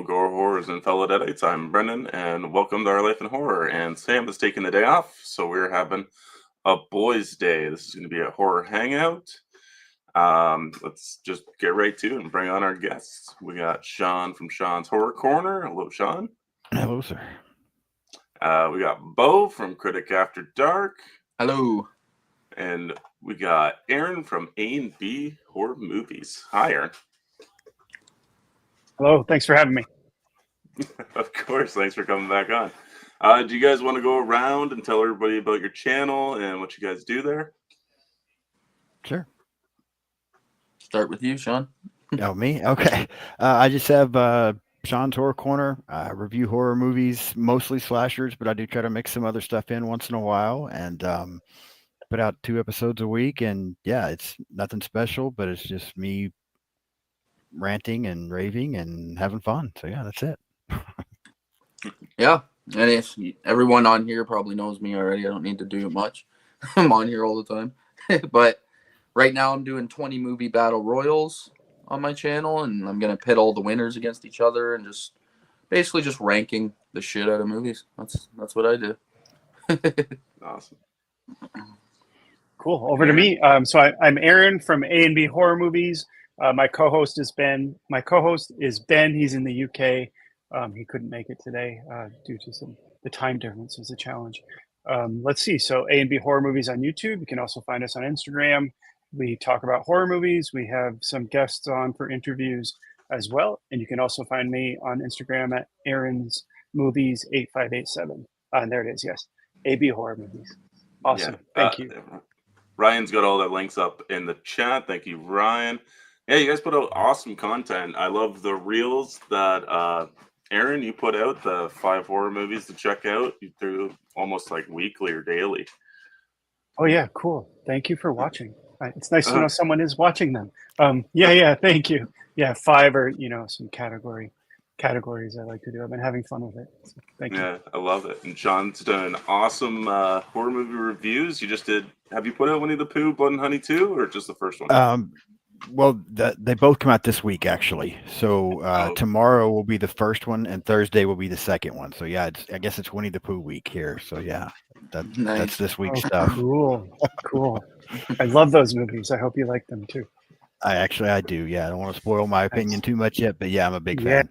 fellow gore horrors and fellow deadites. I'm Brendan, and welcome to Our Life in Horror. And Sam is taking the day off, so we're having a boys' day. This is going to be a horror hangout. Let's just get right to it and bring on our guests. We got Sean from Sean's Horror Corner. Hello, Sean. Hello, sir. We got Beau from Critic After Dark. Hello. And we got Aaron from A&B Horror Movies. Hi, Aaron. Hello, thanks for having me. Of course, thanks for coming back on. Do you guys want to go around and tell everybody about your channel and what you guys do there? Sure. Start with you, Sean. Oh, me? Okay. I just have Sean's Horror Corner. I review horror movies, mostly slashers, but I do try to mix some other stuff in once in a while, and put out 2 episodes a week. And yeah, it's nothing special, but it's just me ranting and raving and having fun. So yeah, that's it. Yeah, and if everyone on here probably knows me already, I don't need to do much. I'm on here all the time. But right now I'm doing 20 movie battle royals on my channel, and I'm going to pit all the winners against each other and just basically just ranking the shit out of movies. That's what I do. Awesome. Cool. Over to me. So I'm Aaron from A&B Horror Movies. My co-host is Ben. He's in the UK. He couldn't make it today due to the time difference was a challenge. Let's see. So A&B Horror Movies on YouTube. You can also find us on Instagram. We talk about horror movies. We have some guests on for interviews as well. And you can also find me on Instagram at Aaron's Movies 8587. And there it is. Yes. A&B Horror Movies. Awesome. Yeah, Thank you. Ryan's got all the links up in the chat. Thank you, Ryan. Yeah, you guys put out awesome content. I love the reels that Aaron, you put out, the 5 horror movies to check out. You do almost like weekly or daily. Oh yeah, cool. Thank you for watching. It's nice to know someone is watching them. Yeah, thank you. Yeah, 5 are, some categories I like to do. I've been having fun with it. So thank you. Yeah, I love it. And Sean's done awesome horror movie reviews. Have you put out Winnie the Pooh, Blood and Honey 2, or just the first one? Well, they both come out this week, actually. So tomorrow will be the first one, and Thursday will be the second one. So yeah, I guess it's Winnie the Pooh week here. So yeah, that's this week's stuff. Cool. I love those movies. I hope you like them too. I do. Yeah, I don't want to spoil my opinion too much yet, but yeah, I'm a big fan.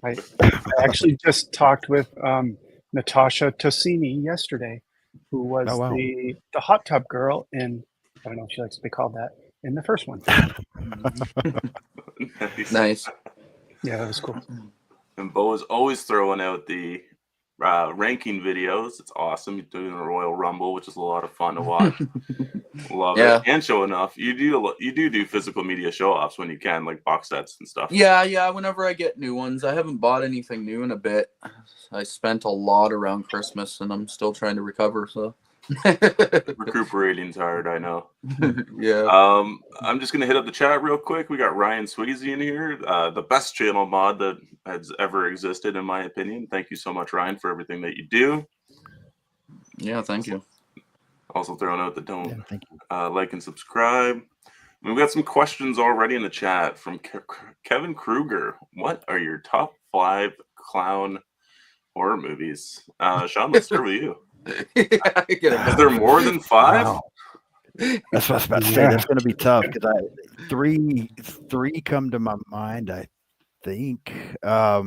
Yeah. I actually just talked with Natasha Tossini yesterday, who was the hot tub girl in, I don't know if she likes to be called that, in the first one. Nice. Yeah, that was cool. And Beau is always throwing out the ranking videos. It's awesome. You're doing a Royal Rumble, which is a lot of fun to watch. Love it. And showing off. You do physical media show-offs when you can, like box sets and stuff. Yeah. Whenever I get new ones. I haven't bought anything new in a bit. I spent a lot around Christmas, and I'm still trying to recover, so. Recuperating's hard, I know. Yeah. I'm just gonna hit up the chat real quick. We got Ryan Sweezy in here, the best channel mod that has ever existed, in my opinion. Thank you so much, Ryan, for everything that you do. Yeah, thank you. Also throwing out the don't like and subscribe. We've got some questions already in the chat from Kevin Kruger. What are your top 5 clown horror movies? Sean, let's start with you. Is there more than 5? Wow. That's what I was about to say. That's going to be tough because three come to my mind. I think I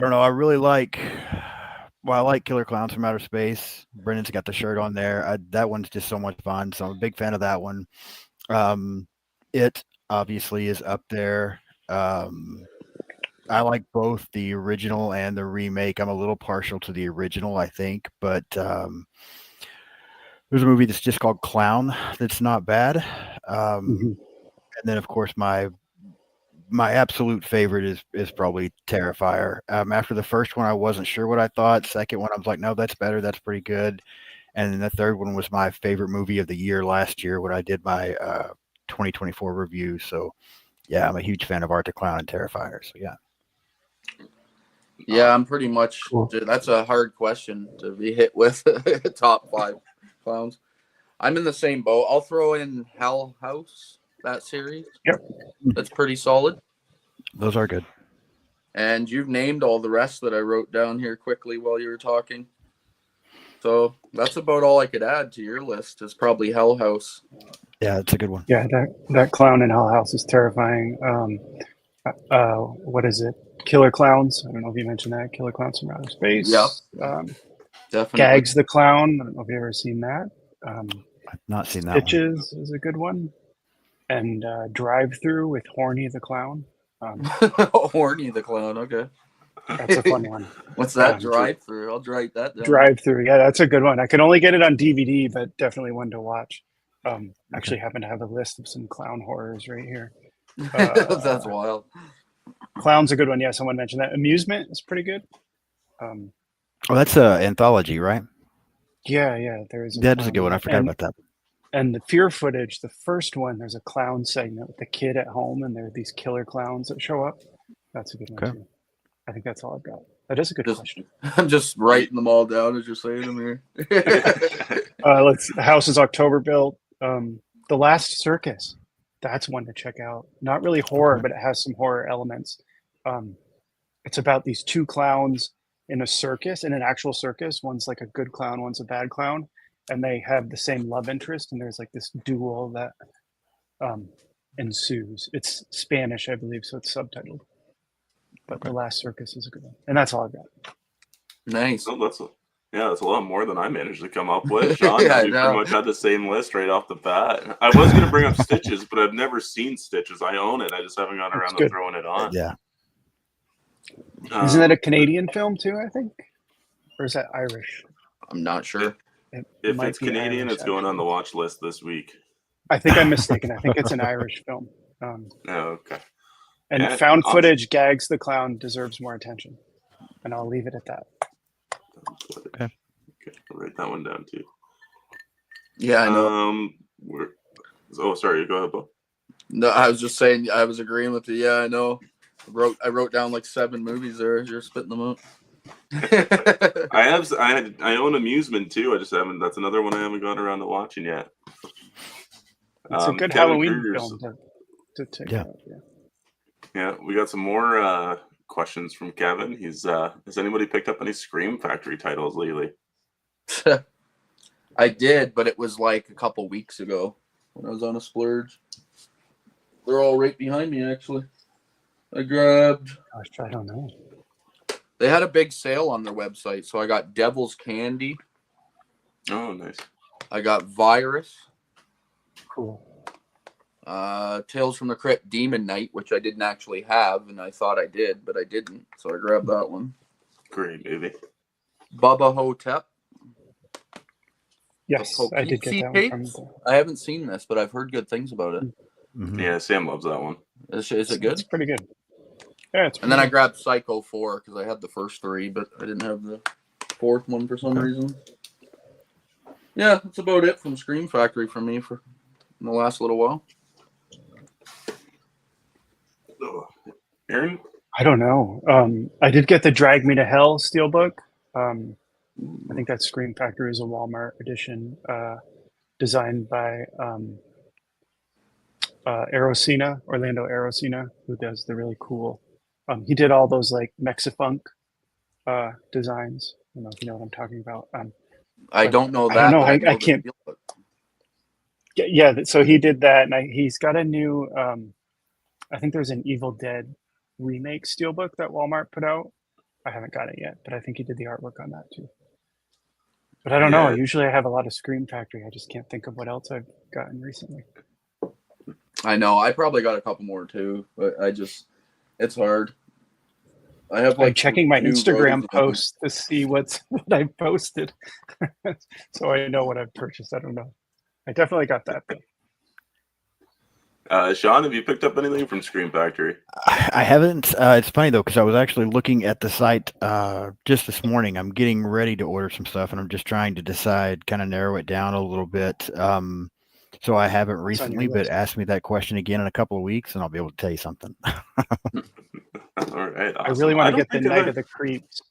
don't know. I really like Killer Clowns from Outer Space. Brendan's got the shirt on there. That one's just so much fun. So I'm a big fan of that one. It obviously is up there. I like both the original and the remake. I'm a little partial to the original, I think, but there's a movie that's just called Clown that's not bad. And then, of course, my absolute favorite is probably Terrifier. After the first one, I wasn't sure what I thought. Second one, I was like, no, that's better. That's pretty good. And then the third one was my favorite movie of the year last year when I did my 2024 review. So, yeah, I'm a huge fan of Art the Clown and Terrifier. So, yeah. Yeah, I'm pretty much. That's a hard question to be hit with. Top 5 clowns. I'm in the same boat. I'll throw in Hell House, that series. Yep. That's pretty solid. Those are good. And you've named all the rest that I wrote down here quickly while you were talking. So that's about all I could add to your list. Is probably Hell House. Yeah, it's a good one. Yeah, that clown in Hell House is terrifying. What is it? Killer Clowns. I don't know if you mentioned that. Killer Clowns from Outer Space. Yeah, definitely. Gags the Clown. I don't know if you've ever seen that. I've not seen that one. Stitches is a good one. And Drive Through with Horny the Clown. Horny the Clown. Okay. That's a fun one. What's that? Drive Through. I'll write that down. Drive Through. Yeah, that's a good one. I can only get it on DVD, but definitely one to watch. Actually happen to have a list of some clown horrors right here. That's wild. Clown's a good one. Yeah, someone mentioned that. Amusement is pretty good. Oh, that's an anthology, right? Yeah. There is. That is a good one. I forgot about that. And the Fear footage, the first one, there's a clown segment with the kid at home, and there are these killer clowns that show up. That's a good one too. I think that's all I've got. That is a good question. I'm just writing them all down as you're saying them here. The house is October built. The Last Circus. That's one to check out. Not really horror, but it has some horror elements. It's about these two clowns in a circus, in an actual circus. One's like a good clown, one's a bad clown. And they have the same love interest, and there's like this duel that ensues. It's Spanish, I believe, so it's subtitled. But The Last Circus is a good one. And that's all I've got. Nice. So that's a lot more than I managed to come up with. Sean, Yeah, you pretty much had the same list right off the bat. I was going to bring up Stitches, but I've never seen Stitches. I own it. I just haven't gotten around to throwing it on. Yeah. Isn't that a Canadian film too, I think? Or is that Irish? I'm not sure. If it's Canadian, Irish, it's going on the watch list this week. I think I'm mistaken. I think it's an Irish film. Okay. And found footage, Gags the Clown deserves more attention. And I'll leave it at that. Okay. I'll write that one down too. Yeah, I know. Sorry. Go ahead, Beau. No, I was just saying. I was agreeing with you. Yeah, I know. I wrote down like 7 movies there. You're spitting them out. I own Amusement too. I just haven't. That's another one I haven't gotten around to watching yet. It's a good Kevin Halloween Kruger's, film to check out. Yeah, we got some more questions from Kevin. He's has anybody picked up any Scream Factory titles lately? I did, but it was like a couple weeks ago when I was on a splurge. They're all right behind me, actually. I grabbed. Gosh, I don't know. They had a big sale on their website, so I got Devil's Candy. Oh, nice. I got Virus. Cool. Tales from the Crypt Demon Knight, which I didn't actually have, and I thought I did, but I didn't, so I grabbed that one. Great movie. Bubba Hotep. Yes, I did get that one from I haven't seen this, but I've heard good things about it. Mm-hmm. Yeah, Sam loves that one. Is it good? It's pretty good. Yeah, it's. And then I grabbed Psycho 4 because I had the first 3, but I didn't have the 4th one for some reason. Yeah, that's about it from Scream Factory for me for in the last little while. Aaron? I don't know. I did get the Drag Me to Hell steelbook. I think that Scream Factory is a Walmart edition, designed by Orlando Arocena, who does the really cool. He did all those like Mexifunk designs. I don't know if you know what I'm talking about. I don't know that. I don't know. I I can't. Yeah, so he did that, and he's got a new. I think there's an Evil Dead remake steelbook that Walmart put out. I haven't got it yet, but I think he did the artwork on that too. But I don't know. Usually I have a lot of Scream Factory. I just can't think of what else I've gotten recently. I know. I probably got a couple more too, but it's hard. I have like checking my Instagram posts to see what I posted, so I know what I've purchased. I don't know. I definitely got that though. Sean, have you picked up anything from Scream Factory? I haven't. It's funny though, because I was actually looking at the site just this morning. I'm getting ready to order some stuff, and I'm just trying to decide, kind of narrow it down a little bit. So I haven't recently, but ask me that question again in a couple of weeks, and I'll be able to tell you something. All right. Awesome. I really want to get the Night of the Creeps.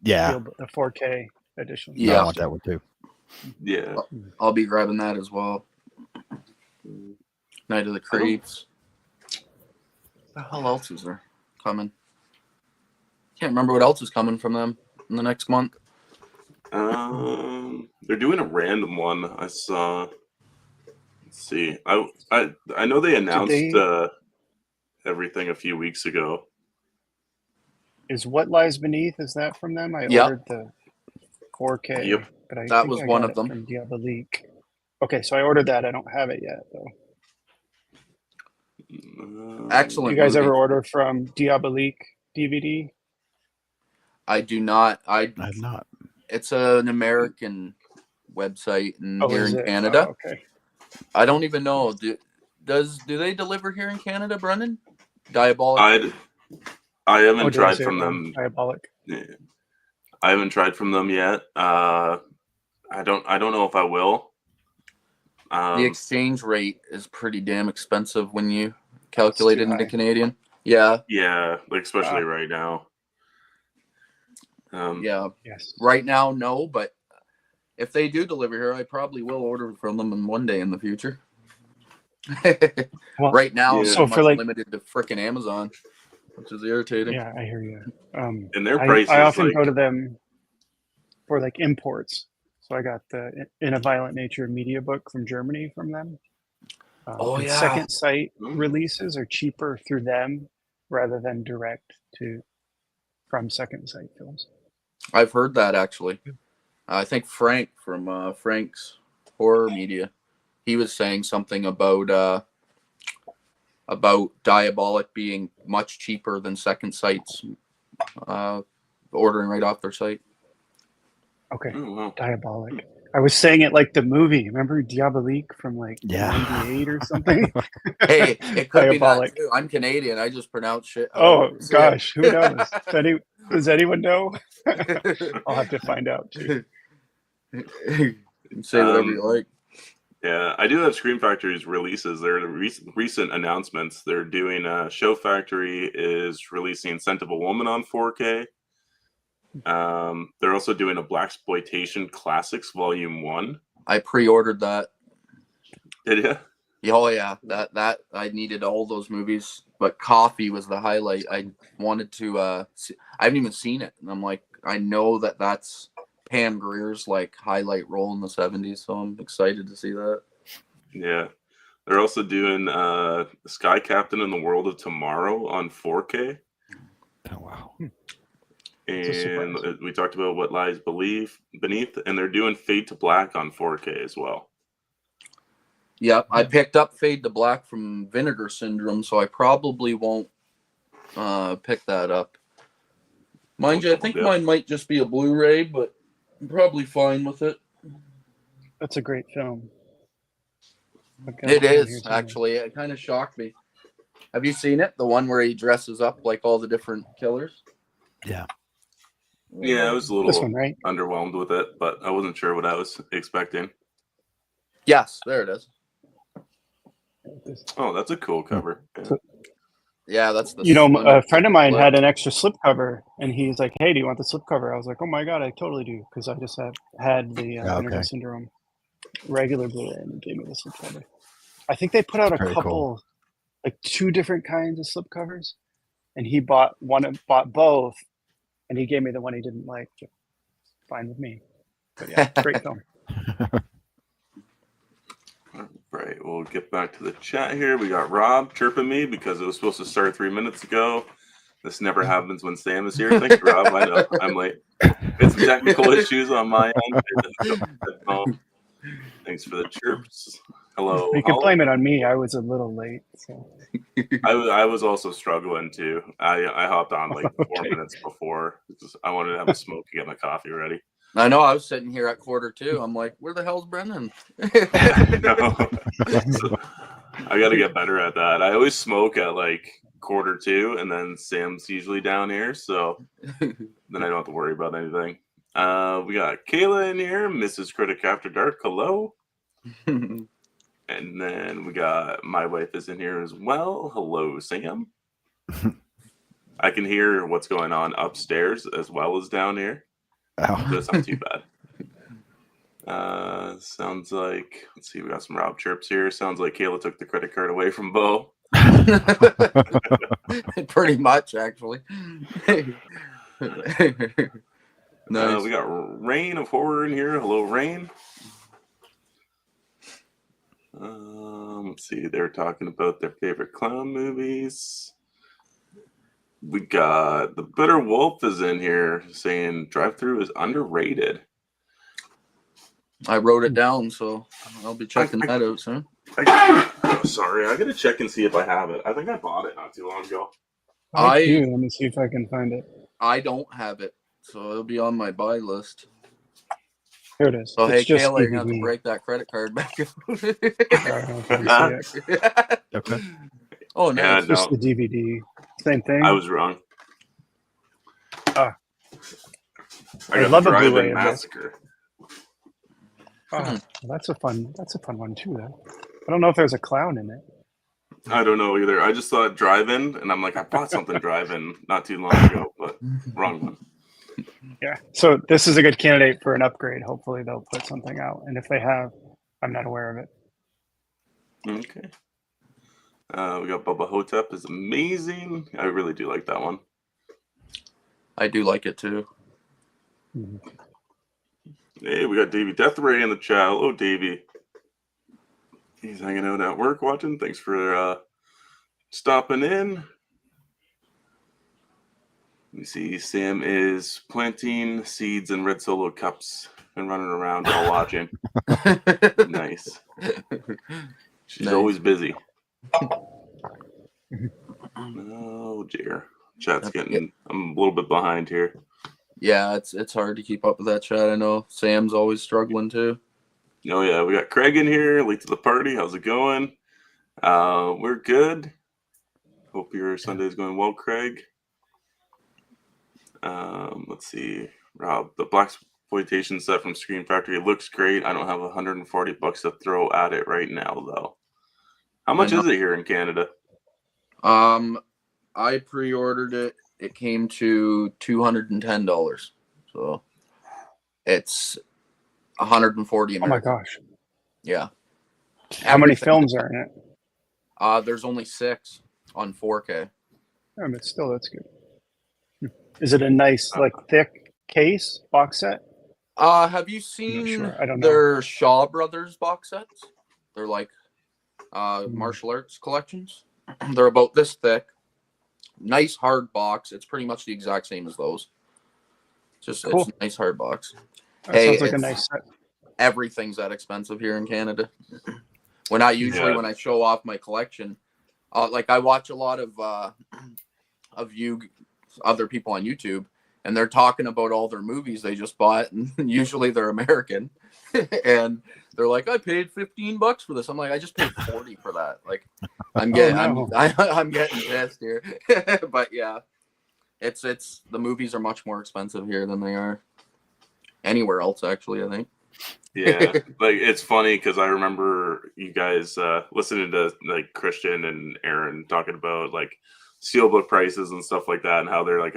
Yeah. The 4K edition. Yeah, I want that one too. Yeah. I'll be grabbing that as well. Night of the Creeps. What the hell else is there? coming. Can't remember what else is coming from them in the next month. They're doing a random one. I saw. Let's see. I know they announced everything a few weeks ago. Is What Lies Beneath? Is that from them? I Yep. ordered the 4K. Yep. But I That think was I one got of them. it from Diabolique. Okay, so I ordered that. I don't have it yet though. Excellent. You guys movie. ever order from Diabolique DVD? I do not. I've not. It's an American website here is in it? Canada. Oh, okay. I don't even know. Do they deliver here in Canada, Brendan? Diabolic. I haven't did I tried say from it wrong? them. Diabolic. Yeah. I haven't tried from them yet. I don't know if I will. The exchange rate is pretty damn expensive when you calculate it into Canadian. Yeah. Yeah, like especially right now. Yeah. Yes. Right now, no, but if they do deliver here, I probably will order from them in one day in the future. Well, right now, yeah. so for limited to frickin' Amazon, which is irritating. Yeah, I hear you. And their prices, I often go to them for like imports. So I got the In a Violent Nature media book from Germany from them. And second site releases are cheaper through them rather than direct from second site films. I've heard that actually. I think Frank from Frank's Horror Media, he was saying something about Diabolic being much cheaper than second sites, ordering right off their site. Okay, Oh, wow. Diabolic. I was saying it like the movie. Remember Diabolique from like 98 or something? Hey, it could Diabolic. be that too. I'm Canadian. I just pronounce shit. Oh gosh, who knows? Does anyone know? I'll have to find out too. You can say whatever you like. Yeah, I do have Scream Factory's releases. They're recent announcements. They're doing Show Factory is releasing Scent of a Woman on 4K. They're also doing a Blaxploitation Classics Volume 1. I pre-ordered that. Did you? Oh yeah, that I needed all those movies, but Coffee was the highlight. I wanted to see, I haven't even seen it, and I'm like, I know that's Pam Grier's like highlight role in the 70s, so I'm excited to see that. Yeah. They're also doing Sky Captain in the World of Tomorrow on 4K. Oh wow. And we talked about What Lies Beneath, and they're doing Fade to Black on 4K as well. Yep, I picked up Fade to Black from Vinegar Syndrome, so I probably won't pick that up. Mind you, I think mine might just be a Blu-ray, but I'm probably fine with it. That's a great film. It is, actually. It kind of shocked me. Have you seen it? The one where he dresses up like all the different killers? Yeah. Yeah, I was a little this one, right? underwhelmed with it, but I wasn't sure what I was expecting. Yes, there it is. Oh, that's a cool cover. Yeah, that's the. A friend of mine had an extra slipcover, and he's like, "Hey, do you want the slipcover?" I was like, "Oh my god, I totally do," because I just had the Vinegar Syndrome regular Blu-ray, and he gave me the slipcover. I think they put out a couple, like 2 different kinds of slipcovers, and he bought both, and he gave me the one he didn't like. Fine with me. But yeah, great film. Right, we'll get back to the chat here. We got Rob chirping me because it was supposed to start 3 minutes ago. This never happens when Sam is here. Thanks, Rob. I know I'm late. It's technical issues on my end. Thanks for the chirps. Hello. You can blame it on me. I was a little late. So. I was also struggling too. I hopped on like 4 minutes before. I wanted to have a smoke to get my coffee ready. I know. I was sitting here at 1:45. I'm like, where the hell's Brendan? So, I got to get better at that. I always smoke at like 1:45, and then Sam's usually down here, so then I don't have to worry about anything. We got Kayla in here, Mrs. Critic After Dark. Hello. And then we got my wife is in here as well. Hello, Sam. I can hear what's going on upstairs as well as down here. Oh. So it's not too bad. Sounds like, let's see, we got some Rob chirps here. Sounds like Kayla took the credit card away from Beau. Pretty much, actually. Nice. We got Rain of Horror in here. Hello, Rain. Let's see. They're talking about their favorite clown movies. We got the Bitter Wolf is in here saying Drive-Thru is underrated. I wrote it down, so I'll be checking that out soon. Sorry, I gotta check and see if I have it. I think I bought it not too long ago. I do. Let me see if I can find it. I don't have it, so it'll be on my buy list. Here it is. So it's hey, Kayla, you're gonna have to break that credit card back. Okay. Oh, nice. Yeah, It's just the DVD. Same thing. I was wrong. I got love the a Drive-In Blu-ray of Massacre. well, that's a fun one too. Though I don't know if there's a clown in it. I don't know either. I just thought Drive-In, and I'm like, I bought something Drive-In not too long ago, but wrong one. Yeah. So this is a good candidate for an upgrade. Hopefully they'll put something out, and if they have, I'm not aware of it. Okay. We got Bubba Hotep is amazing. I really do like that one. I do like it too. Mhm. Hey, we got Davey Deathray in the chat. Hello, Davey. He's hanging out at work watching. Thanks for stopping in. You see, Sam is planting seeds in red Solo cups and running around while watching. Nice. She's Nice. always busy. Oh dear. Chat's getting. I'm a little bit behind here. Yeah, it's hard to keep up with that chat. I know Sam's always struggling too. Oh yeah, we got Craig in here, late to the party. How's it going? We're good. Hope your Sunday's going well, Craig. Let's see, Rob. The blaxploitation set from Scream Factory looks great. I don't have $140 to throw at it right now, though. How much is it here in Canada? I pre-ordered it. It came to $210, so it's 140 American. Oh my gosh! Yeah. How many films are in it? There's only 6 on 4K. But still, that's good. Is it a nice, like, thick case box set? Have you seen Sure. I don't know. their Shaw Brothers box sets? They're like martial arts collections. They're about this thick. Nice hard box. It's pretty much the exact same as those. It's a nice hard box. That sounds like a nice set. Everything's that expensive here in Canada. When I show off my collection, like I watch a lot of other people on YouTube, and they're talking about all their movies they just bought, and usually they're American, and they're like, I paid $15 for this. I'm like, I just paid $40 for that. Like, I'm getting pissed here. But yeah, it's the movies are much more expensive here than they are anywhere else, actually, I think. Yeah, like it's funny because I remember you guys listening to like Christian and Aaron talking about like steelbook prices and stuff like that, and how they're like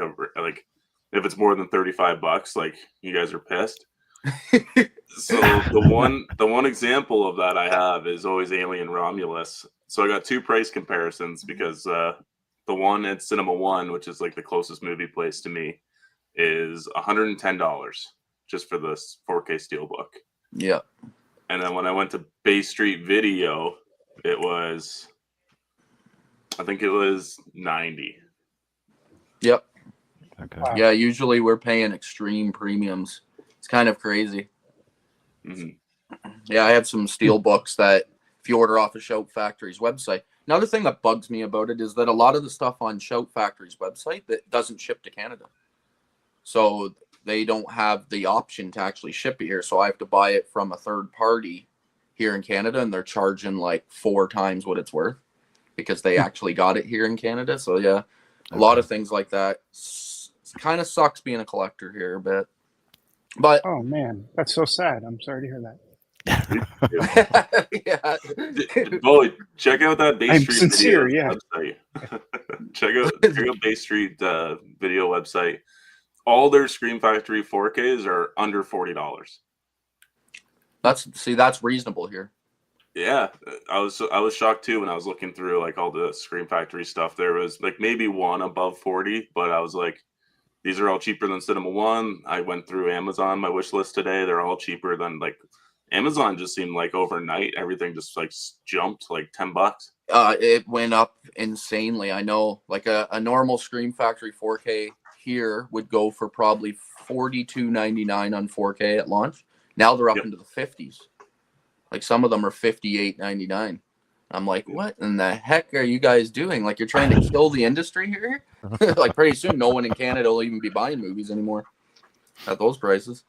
if it's more than $35, like you guys are pissed. So the one example of that I have is always Alien Romulus. So I got 2 price comparisons because the one at Cinema One, which is like the closest movie place to me, is $110 just for this 4K steelbook. Yeah. And then when I went to Bay Street Video, I think it was $90. Yep. Okay. Wow. Yeah, usually we're paying extreme premiums. It's kind of crazy. Mm-hmm. Yeah, I have some steel books that if you order off of Shout Factory's website. Another thing that bugs me about it is that a lot of the stuff on Shout Factory's website that doesn't ship to Canada. So they don't have the option to actually ship it here. So I have to buy it from a third party here in Canada, and they're charging like 4 times what it's worth because they actually got it here in Canada. So yeah, a lot of things like that. It kind of sucks being a collector here a bit. But Oh man, that's so sad. I'm sorry to hear that. yeah. Boy, check out that Bay I'm Street sincere, video yeah. website. check out Bay Street video website. All their Scream Factory 4Ks are under $40. That's reasonable here. Yeah, I was shocked too when I was looking through like all the Scream Factory stuff. There was like maybe one above 40, but I was like, these are all cheaper than Cinema One. I went through Amazon, my wish list today. They're all cheaper than like Amazon. Just seemed like overnight everything just like jumped like $10. It went up insanely. I know, like a normal Scream Factory 4K here would go for probably $42.99 on 4K at launch. Now they're up into the 50s. Like some of them are $58.99. I'm like, what in the heck are you guys doing? Like, you're trying to kill the industry here? Like, pretty soon, no one in Canada will even be buying movies anymore at those prices.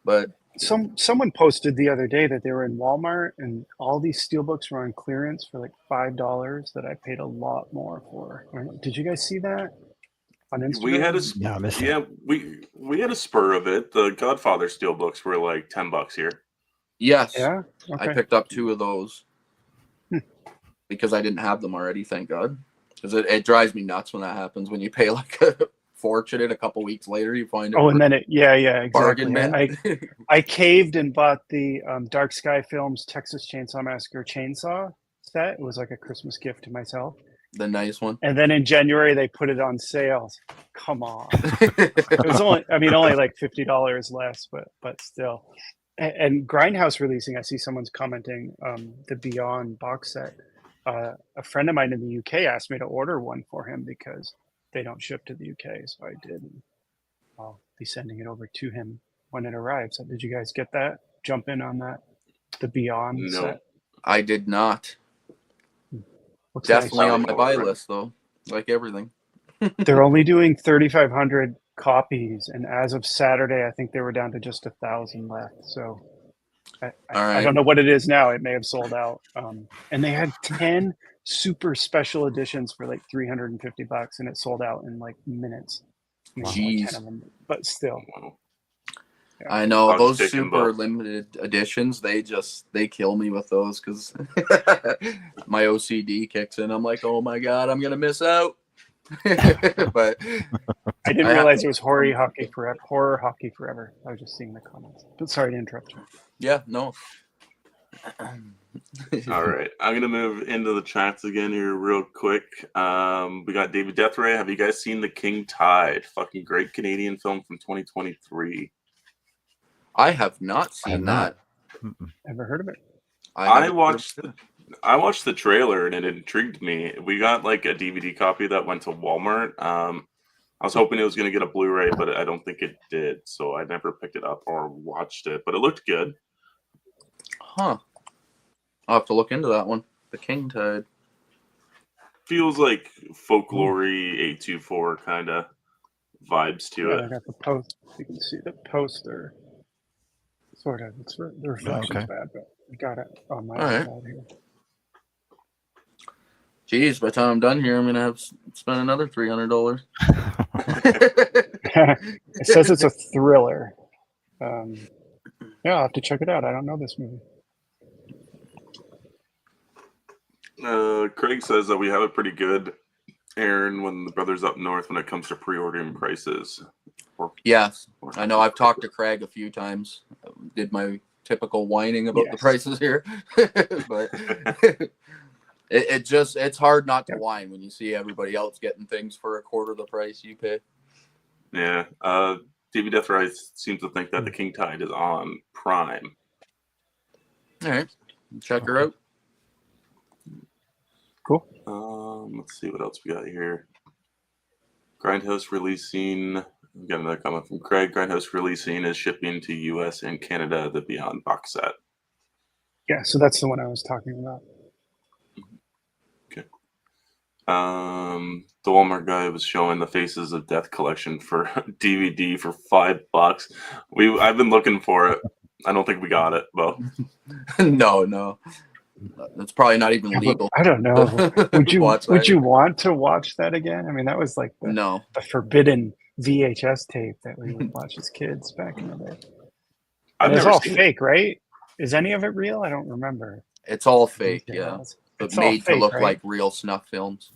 But someone posted the other day that they were in Walmart and all these steelbooks were on clearance for like $5 that I paid a lot more for. Did you guys see that on Instagram? We had a spur of it. The Godfather steelbooks were like $10 here. Yes. Yeah. Okay. I picked up 2 of those because I didn't have them already. Thank God. Because it drives me nuts when that happens. When you pay like a fortune and a couple weeks later you find it. Oh, and then exactly. Bargain bin. I caved and bought the Dark Sky Films Texas Chainsaw Massacre chainsaw set. It was like a Christmas gift to myself. The nice one. And then in January they put it on sale. Come on. It was only like $50 less, but still. And Grindhouse releasing, I see someone's commenting the Beyond box set. A friend of mine in the UK asked me to order one for him because they don't ship to the UK, so I did. And I'll be sending it over to him when it arrives. So did you guys get that? Jump in on that? The Beyond set? I did not. Looks definitely nice. On my buy list, though, like everything. They're only doing 3,500 copies, and as of Saturday, I think they were down to just 1,000 left. So I don't know what it is now. It may have sold out. And they had 10 super special editions for like $350, and it sold out in like minutes. Jeez. 10 of them, but still. Yeah. I know those super limited editions. They kill me with those because my OCD kicks in. I'm like, oh my God, I'm gonna miss out. But I didn't realize it was horror hockey forever. I was just seeing the comments. But sorry to interrupt you. Yeah, no. All right, I'm gonna move into the chats again here real quick. We got David Deathray. Have you guys seen The King Tide? Fucking great Canadian film from 2023. I have not seen that. Ever heard of it? I watched the trailer and it intrigued me. We got like a DVD copy that went to Walmart. I was hoping it was going to get a Blu-ray, but I don't think it did. So I never picked it up or watched it, but it looked good. Huh. I'll have to look into that one. The King Tide. Feels like folklore-y A24 kind of vibes to it. I got the post. You can see the poster. Sort of. The reflection's bad, but I got it on my iPad here. Jeez, by the time I'm done here, I'm gonna have to spend another $300. It says it's a thriller. Yeah, I'll have to check it out. I don't know this movie. Craig says that we have it pretty good, Aaron, when the brothers up north when it comes to pre-ordering prices. Yes, I know. I've talked to Craig a few times. Did my typical whining about the prices here, but it's hard not to whine when you see everybody else getting things for a quarter the price you pay. Yeah, David Deathray seems to think that The King Tide is on Prime. All right, check her out. Cool. Let's see what else we got here. Grindhouse releasing. We got another comment from Craig. Grindhouse releasing is shipping to US and Canada the Beyond box set. Yeah, so that's the one I was talking about. Okay. The Walmart guy was showing the Faces of Death collection for DVD for $5. I've been looking for it. I don't think we got it, Beau. No. That's probably not even legal. I don't know. Would you want to watch that again? I mean, that was like the forbidden VHS tape that we would watch as kids back in the day. It's all fake, right? Is any of it real? I don't remember. It's all fake, yeah. But made to look like real snuff films.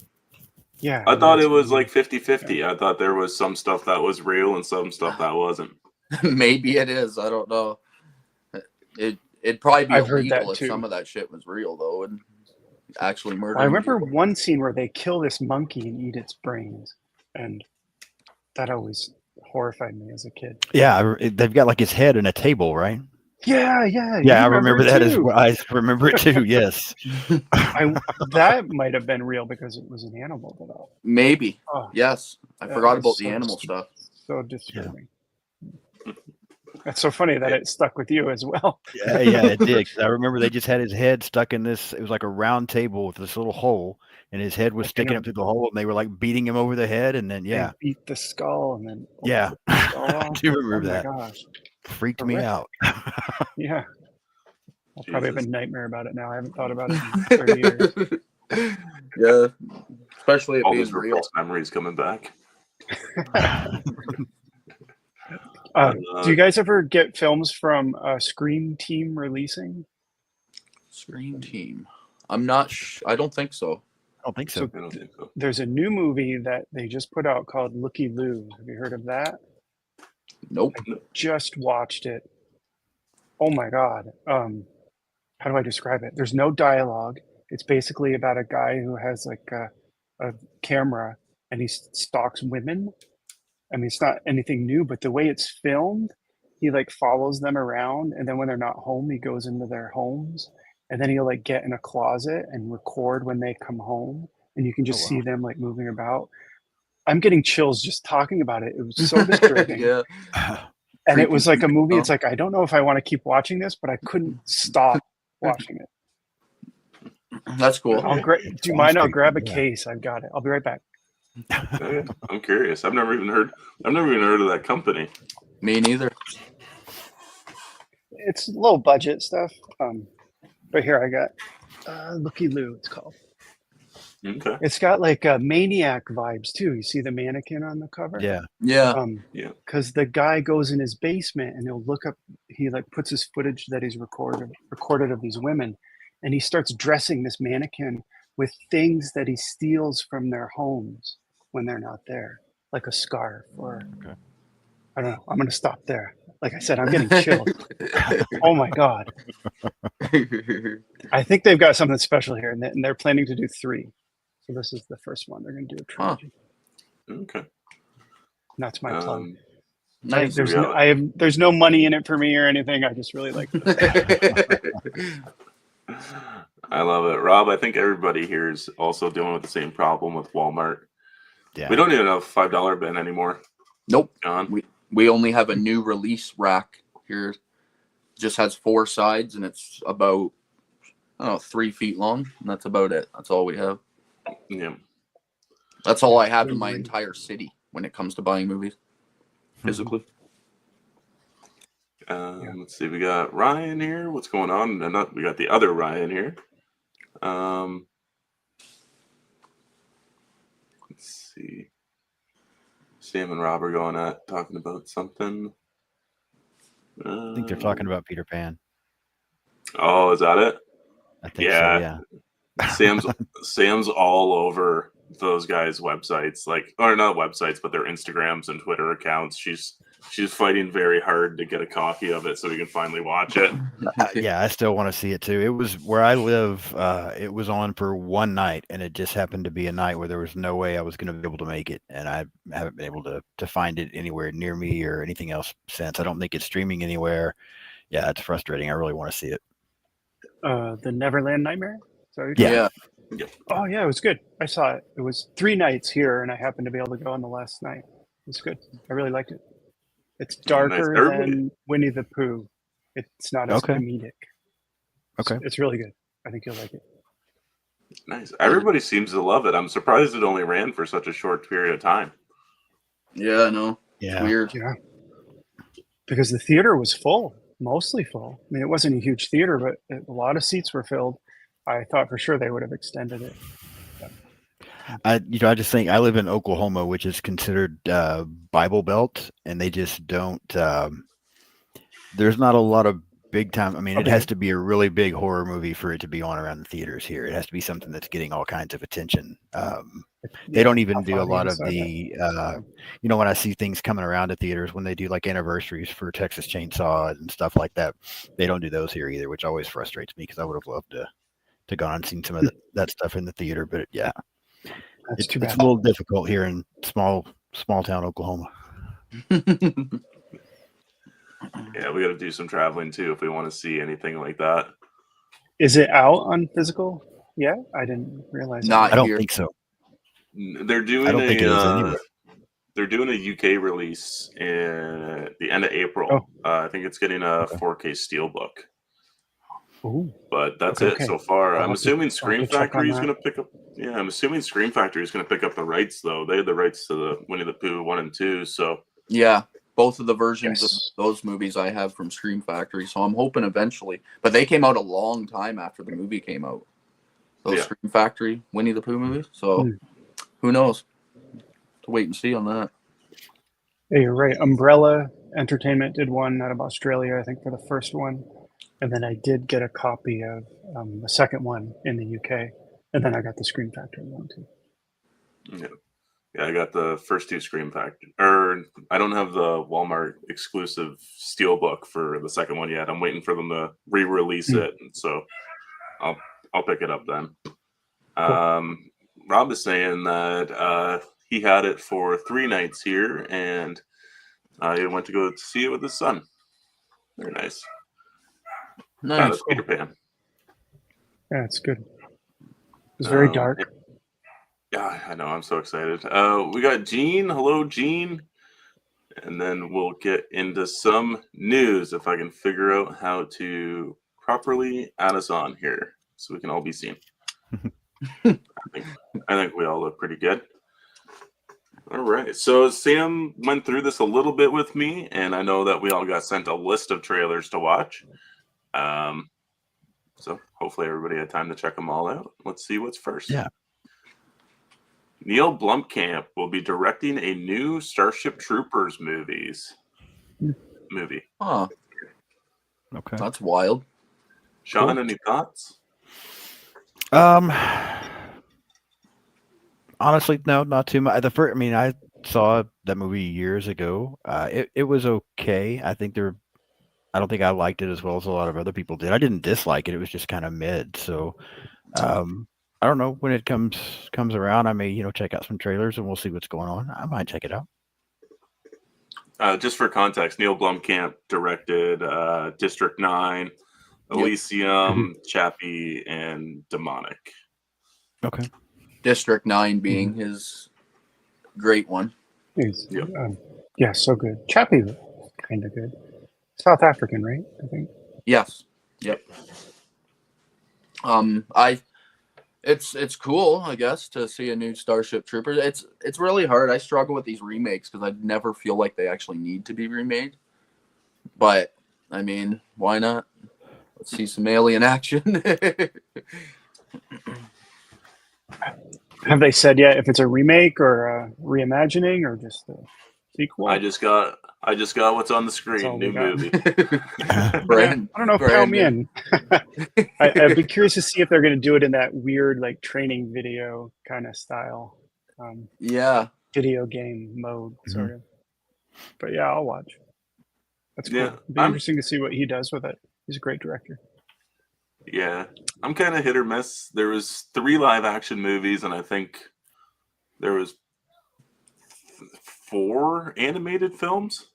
Yeah. I thought it was like 50-50. I thought there was some stuff that was real and some stuff that wasn't. Maybe it is. I don't know. It'd probably be I've heard illegal that if too. some of that shit was real, though, and actually murdering. I remember people. one scene where they kill this monkey and eat its brains, and that always horrified me as a kid. Yeah, they've got like his head in a table, right? Yeah. Yeah, I remember it that as too. well. I remember it too. Yes. That might have been real because it was an animal, but Maybe. oh, Yes, I that forgot was about the so animal stuff. So disturbing. That's so funny that it stuck with you as well. Yeah, it did. 'Cause I remember they just had his head stuck in this. It was like a round table with this little hole, and his head was sticking up through the hole, and they were like beating him over the head, and then They beat the skull and then yeah, the skull I off. do remember that. Oh my gosh, Freaked me out. Yeah, I'll probably have a nightmare about it now. I haven't thought about it in 30 years. Yeah, especially all it those being real. repressed memories coming back. Do you guys ever get films from Scream Team releasing? Scream Team. I'm not. I don't think so. I don't think so. I don't think so. There's a new movie that they just put out called Looky Loo. Have you heard of that? Nope. I just watched it. Oh my god. How do I describe it? There's no dialogue. It's basically about a guy who has like a camera and he stalks women. I mean, it's not anything new, but the way it's filmed, he like follows them around, and then when they're not home, he goes into their homes, and then he'll like get in a closet and record when they come home, and you can just see them like moving about. I'm getting chills just talking about it. It was so disturbing. Yeah. And it was like a movie. It's like, I don't know if I want to keep watching this, but I couldn't stop watching it. That's cool. Do you mind? I'll grab a case. I've got it. I'll be right back. Okay. I'm curious. I've never even heard of that company. Me neither. It's low budget stuff. But here I got Looky Loo, it's called. Okay. It's got like Maniac vibes too. You see the mannequin on the cover? Yeah. Yeah. Because the guy goes in his basement and he'll look up. He like puts his footage that he's recorded of these women, and he starts dressing this mannequin with things that he steals from their homes when they're not there, like a scarf or I don't know. I'm gonna stop there. Like I said, I'm getting chilled. Oh my god! I think they've got something special here, and they're planning to do 3. So this is the first one. They're going to do a trilogy. Okay. And that's my plug. Nice. There's no money in it for me or anything. I just really like this. I love it, Rob. I think everybody here is also dealing with the same problem with Walmart. Yeah. We don't even have a $5 bin anymore. Nope. John. We only have a new release rack here. Just has 4 sides and it's about 3 feet long, and that's about it. That's all we have. Yeah. That's all I have in my entire city when it comes to buying movies physically. Let's see. We got Ryan here. What's going on? We got the other Ryan here. Let's see. Sam and Rob are talking about something. I think they're talking about Peter Pan. Oh, is that it? I think so, yeah. Sam's all over those guys' websites, or not websites, but their Instagrams and Twitter accounts. She's fighting very hard to get a copy of it so we can finally watch it. Yeah, I still want to see it too. It was where I live. It was on for one night, and it just happened to be a night where there was no way I was going to be able to make it, and I haven't been able to find it anywhere near me or anything else since. I don't think it's streaming anywhere. Yeah, it's frustrating. I really want to see it. The Neverland Nightmare? Sorry. Yeah. Oh yeah, it was good. I saw it. It was 3 nights here, and I happened to be able to go on the last night. It was good. I really liked it. It's darker than Winnie the Pooh. It's not as comedic. Okay. It's really good. I think you'll like it. Nice. Everybody seems to love it. I'm surprised it only ran for such a short period of time. Yeah, I know. Yeah. It's weird. Yeah. Because the theater was full, mostly full. I mean, it wasn't a huge theater, but a lot of seats were filled. I thought for sure they would have extended it. I just think I live in Oklahoma, which is considered Bible Belt, and they just don't. There's not a lot of big time. I mean, it has to be a really big horror movie for it to be on around the theaters here. It has to be something that's getting all kinds of attention. They don't even how do a far they lot of decide the, when I see things coming around at theaters when they do like anniversaries for Texas Chainsaw and stuff like that, they don't do those here either, which always frustrates me because I would have loved to go and seen some of that stuff in the theater. But yeah, That's too it's bad. a little difficult here in small town Oklahoma. Yeah, we got to do some traveling too if we want to see anything like that. Is it out on physical? Yeah, I didn't realize. Not I don't here. think so. They're doing I don't think it is anywhere. They're doing a UK release in the end of April. Oh. I think it's getting a 4K steelbook. Ooh, But that's okay. it so far. I'll I'm have to- assuming I'll Scream have to check on Factory is that. going to pick up. Yeah, I'm assuming Scream Factory is going to pick up the rights though. They had the rights to the Winnie the Pooh 1 and 2. So Yeah, both of the versions Yes. of those movies I have from Scream Factory, so I'm hoping eventually. But they came out a long time after the movie came out. Those Yeah. Scream Factory Winnie the Pooh movies. So Hmm. who knows? To wait and see on that. Yeah, you're right. Umbrella Entertainment did one out of Australia, I think, for the first one. And then I did get a copy of the second one in the UK. And then I got the Scream Factory one too. yeah, I got the first 2 Scream Factory. Or I don't have the Walmart exclusive steelbook for the second one yet. I'm waiting for them to re-release it, and so I'll pick it up then. Rob is saying that he had it for 3 nights here, and he went to go see it with his son. Very nice. Nice. That's Peter Pan. Yeah, it's good. It's very Um, dark. Yeah, I know. I'm so excited. We got Gene. Hello, Gene. And then we'll get into some news if I can figure out how to properly add us on here so we can all be seen. I think we all look pretty good. All right. So Sam went through this a little bit with me, and I know that we all got sent a list of trailers to watch. So hopefully everybody had time to check them all out. Let's see what's first. Yeah. Neil Blomkamp will be directing a new Starship Troopers movie. Huh. Okay. That's wild. Sean, Cool. any thoughts? Honestly, no, not too much. I saw that movie years ago. It was okay. I don't think I liked it as well as a lot of other people did. I didn't dislike it. It was just kind of mid. So, I don't know, when it comes around, I may, check out some trailers and we'll see what's going on. I might check it out. Just for context, Neil Blomkamp directed District 9, Elysium, Chappie, and Demonic. Okay. District 9 being his great one. Yeah, so good. Chappie, kind of good. South African, right? I think. Yes. Yep. It's cool, I guess, to see a new Starship Troopers. It's really hard. I struggle with these remakes because I never feel like they actually need to be remade. But I mean, why not? Let's see some alien action. Have they said yet if it's a remake or a reimagining or just a sequel? I just got what's on the That's screen. all we New got. movie. Brandon, I don't know. Count me in. I'd be curious to see if they're going to do it in that weird, like, training video kind of style. Yeah. Video game mode, sort of. But yeah, I'll watch. That's cool. Yeah, It'd be interesting to see what he does with it. He's a great director. Yeah, I'm kind of hit or miss. There was 3 live action movies, and I think there was 4 animated films.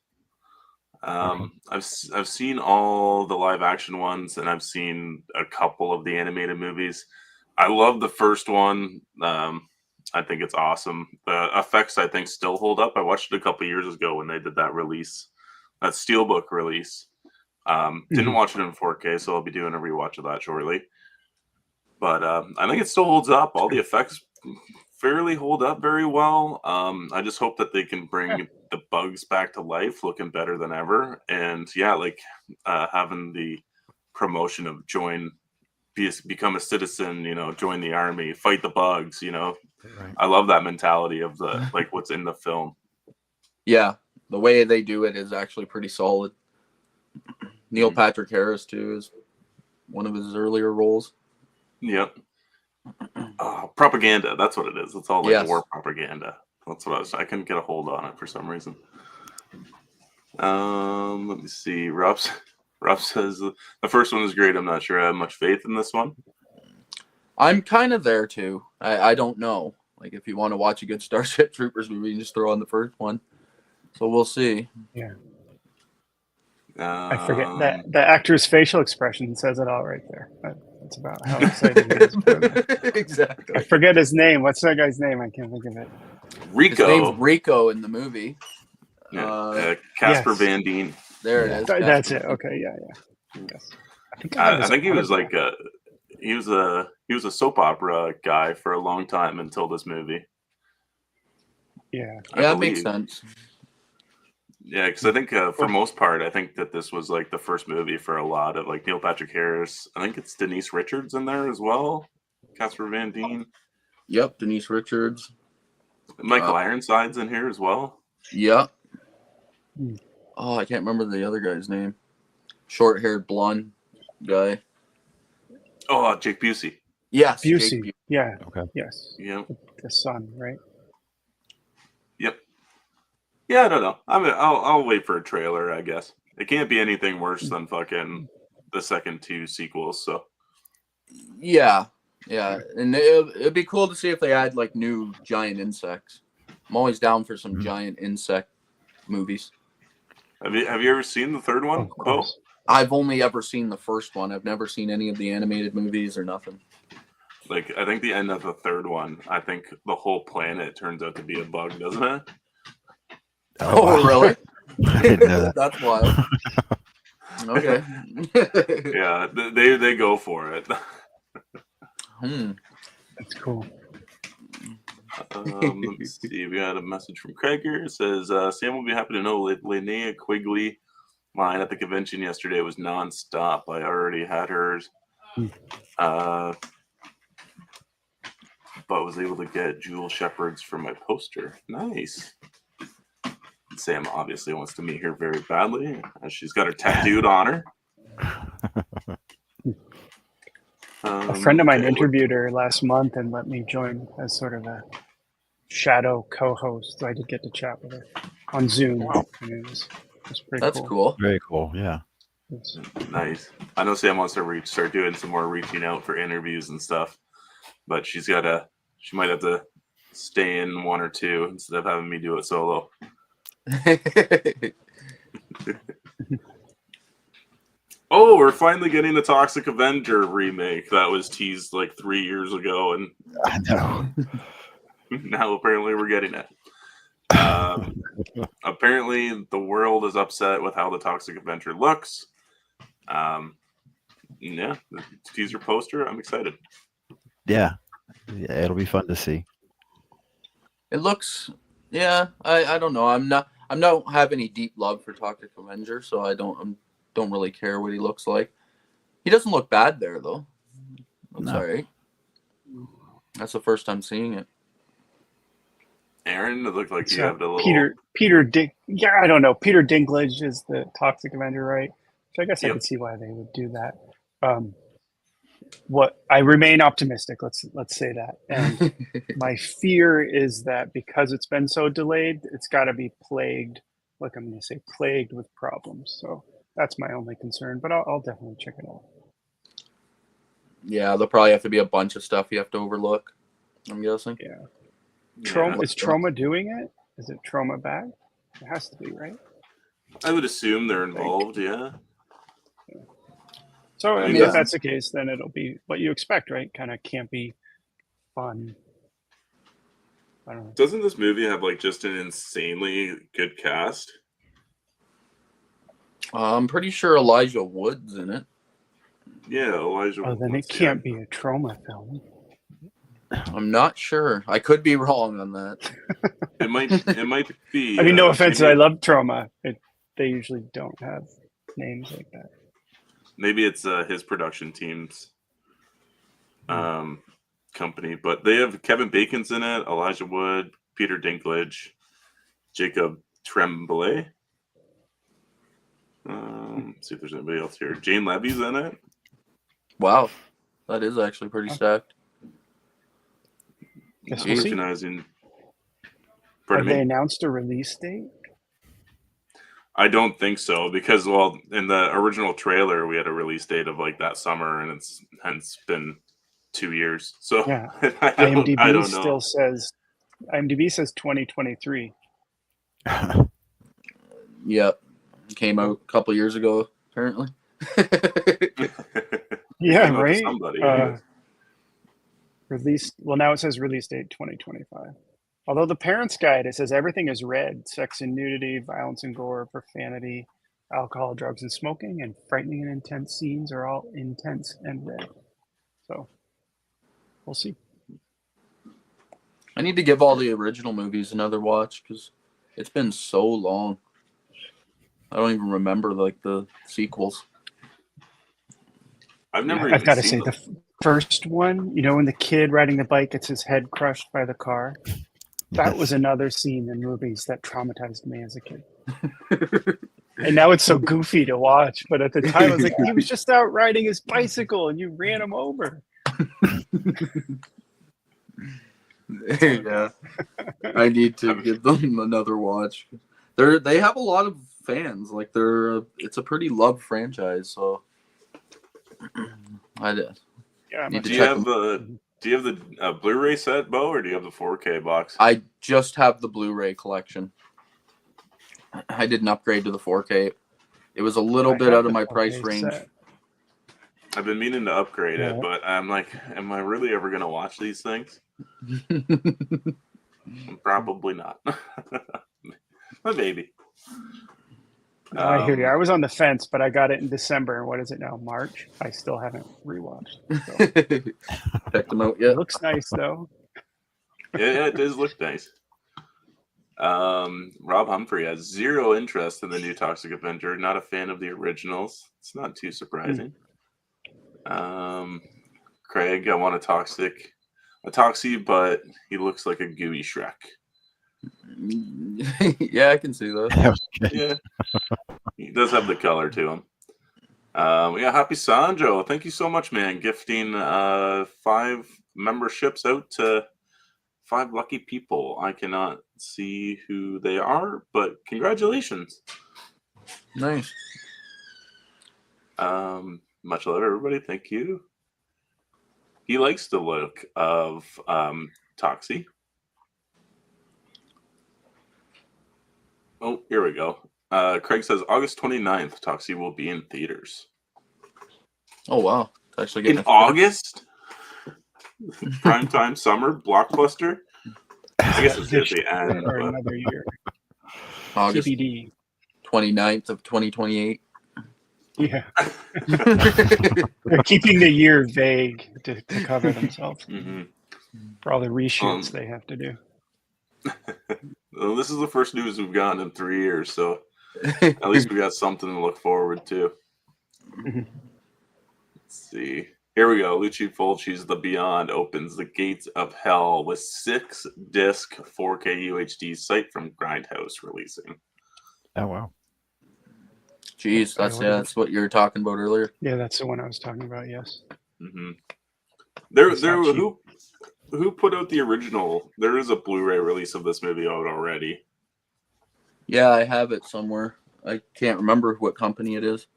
I've seen all the live action ones, and I've seen a couple of the animated movies. I love the first one. I think it's awesome. The effects, I think, still hold up. I watched it a couple years ago when they did that release, that Steelbook release. Didn't watch it in 4K, so I'll be doing a rewatch of that shortly. But I think it still holds up. All the effects fairly hold up very well. I just hope that they can bring the bugs back to life, looking better than ever. And yeah, like having the promotion of become a citizen, join the army, fight the bugs, Right. I love that mentality of the like what's in the film. Yeah, the way they do it is actually pretty solid. Neil Patrick Harris too is one of his earlier roles. Yep. Propaganda. That's what it is. It's all like Yes. war propaganda. That's what I couldn't get a hold on it for some reason. Let me see. Rob says the first one is great. I'm not sure I have much faith in this one. I'm kind of there too. I don't know. Like, if you want to watch a good Starship Troopers movie, you just throw on the first one. So we'll see. Yeah. I forget that the actor's facial expression says it all right there. That's about how excited he is. Exactly. I forget his name. What's that guy's name? I can't think of it. Rico. His name's Rico in the movie. Yeah. Casper yes. Van Dien. There it is. That's it. Okay. Yeah. Yes. I think he was like he was a soap opera guy for a long time until this movie. Yeah. Yeah, it makes sense. Yeah, because I think for most part, I think that this was like the first movie for a lot of like Neil Patrick Harris. I think it's Denise Richards in there as well. Casper Van Dien. Yep, Denise Richards. Michael Ironside's in here as well. Yep. Oh, I can't remember the other guy's name. Short-haired blonde guy. Oh, Jake Busey. Yes, Busey. Jake Busey. Yeah. Okay. Yes. Yep. The son, right? Yep. Yeah, I don't know. I'll wait for a trailer, I guess. It can't be anything worse than fucking the second two sequels, so. Yeah. And it'd be cool to see if they add like new giant insects. I'm always down for some giant insect movies. Have you ever seen the third one, Beau? I've only ever seen the first one. I've never seen any of the animated movies or nothing. Like, I think the end of the third one, I think the whole planet turns out to be a bug, doesn't it? Oh, wow. Really? I didn't know that. That's wild. Okay. Yeah, they go for it. That's cool. Let me see. We got a message from Craig here. It says, Sam will be happy to know Linnea Quigley line at the convention yesterday was nonstop. I already had hers. But was able to get Jewel Shepherds for my poster. Nice. Sam obviously wants to meet her very badly, as she's got her tattooed on her. A friend of mine interviewed her last month and let me join as sort of a shadow co-host. So I did get to chat with her on Zoom. Wow. And it was pretty That's cool. cool. Very cool. Yeah. Nice. I know Sam wants to start doing some more reaching out for interviews and stuff, but she might have to stay in one or two instead of having me do it solo. Oh, we're finally getting the Toxic Avenger remake that was teased like 3 years ago, and I know. now apparently we're getting it. Apparently the world is upset with how the Toxic Avenger looks. Yeah, the teaser poster, I'm excited. Yeah, it'll be fun to see. It looks, yeah. I don't know. I don't have any deep love for Toxic Avenger, so I don't really care what he looks like. He doesn't look bad there though. Looks all right. That's the first time seeing it. Aaron, it looked like you have the little Yeah, I don't know. Peter Dinklage is the Toxic Avenger, right? So I guess I could see why they would do that. I remain optimistic. Let's say that. And my fear is that because it's been so delayed, it's got to be plagued. Like I'm going to say, plagued with problems. So that's my only concern. But I'll definitely check it out. Yeah, there'll probably have to be a bunch of stuff you have to overlook, I'm guessing. Yeah. Is Trauma doing it? Is it Trauma back? It has to be, right? I would assume they're involved, yeah. So I mean, if that's the case, then it'll be what you expect, right? Kind of campy, fun. I don't know. Doesn't this movie have like just an insanely good cast? I'm pretty sure Elijah Wood's in it. Yeah, Elijah. Oh, then it can't be a Trauma film. I'm not sure. I could be wrong on that. It might be. I mean, no offense. I love Trauma. They usually don't have names like that. Maybe it's his production team's company, but they have Kevin Bacon's in it, Elijah Wood, Peter Dinklage, Jacob Tremblay. See if there's anybody else here. Jane Levy's in it. Wow, that is actually pretty stacked. Guess we'll see. Scrutinizing. Have they announced a release date? I don't think so, because well, in the original trailer we had a release date of like that summer, and it's hence been 2 years. So Yeah, I don't know. still says IMDb says 2023. Yep, came out a couple years ago apparently. Yeah, Came out to right. somebody, anyways. Released. Well, now it says release date 2025. Although the parents' guide, it says everything is red: sex and nudity, violence and gore, profanity, alcohol, drugs and smoking, and frightening and intense scenes are all intense and red. So we'll see. I need to give all the original movies another watch because it's been so long. I don't even remember like the sequels. I've never. I've got to say, the first one, you know, when the kid riding the bike gets his head crushed by the car, that was another scene in movies that traumatized me as a kid. And now it's so goofy to watch, but at the time I was like, he was just out riding his bicycle and you ran him over. Yeah, I need to give them another watch. They have a lot of fans. Like it's a pretty loved franchise. So I need to do you have the Blu-ray set, Beau, or do you have the 4K box? I just have the Blu-ray collection. I didn't upgrade to the 4K. It was a little bit out of my price range. Set. I've been meaning to upgrade it, but I'm like, am I really ever going to watch these things? Probably not. Maybe. I hear you. I was on the fence, but I got it in December. And what is it now? March? I still haven't rewatched. So. Check them out yet. It looks nice, though. Yeah, it does look nice. Rob Humphrey has zero interest in the new Toxic Avenger. Not a fan of the originals. It's not too surprising. Craig, I want a Toxie, but he looks like a gooey Shrek. Yeah, I can see that. Yeah, he does have the color to him. Yeah, happy Sanjo. Thank you so much, man. Gifting 5 memberships out to 5 lucky people. I cannot see who they are, but congratulations. Nice. Much love, everybody. Thank you. He likes the look of Toxie. Oh, here we go. Craig says August 29th, Toxie will be in theaters. Oh, wow. Actually in August? Primetime summer blockbuster? I guess it's at the end. Or another year. August TBD. 29th of 2028. Yeah. They're keeping the year vague to cover themselves for all the reshoots they have to do. Well, this is the first news we've gotten in 3 years, so at least we got something to look forward to. Let's see. Here we go. Luci Fulci's The Beyond opens the gates of hell with 6-disc 4K UHD sight from Grindhouse releasing. Oh, wow. Jeez, that's what you were talking about earlier. Yeah, that's the one I was talking about, yes. Who put out the original? There is a Blu-ray release of this movie out already. Yeah, I have it somewhere. I can't remember what company it is.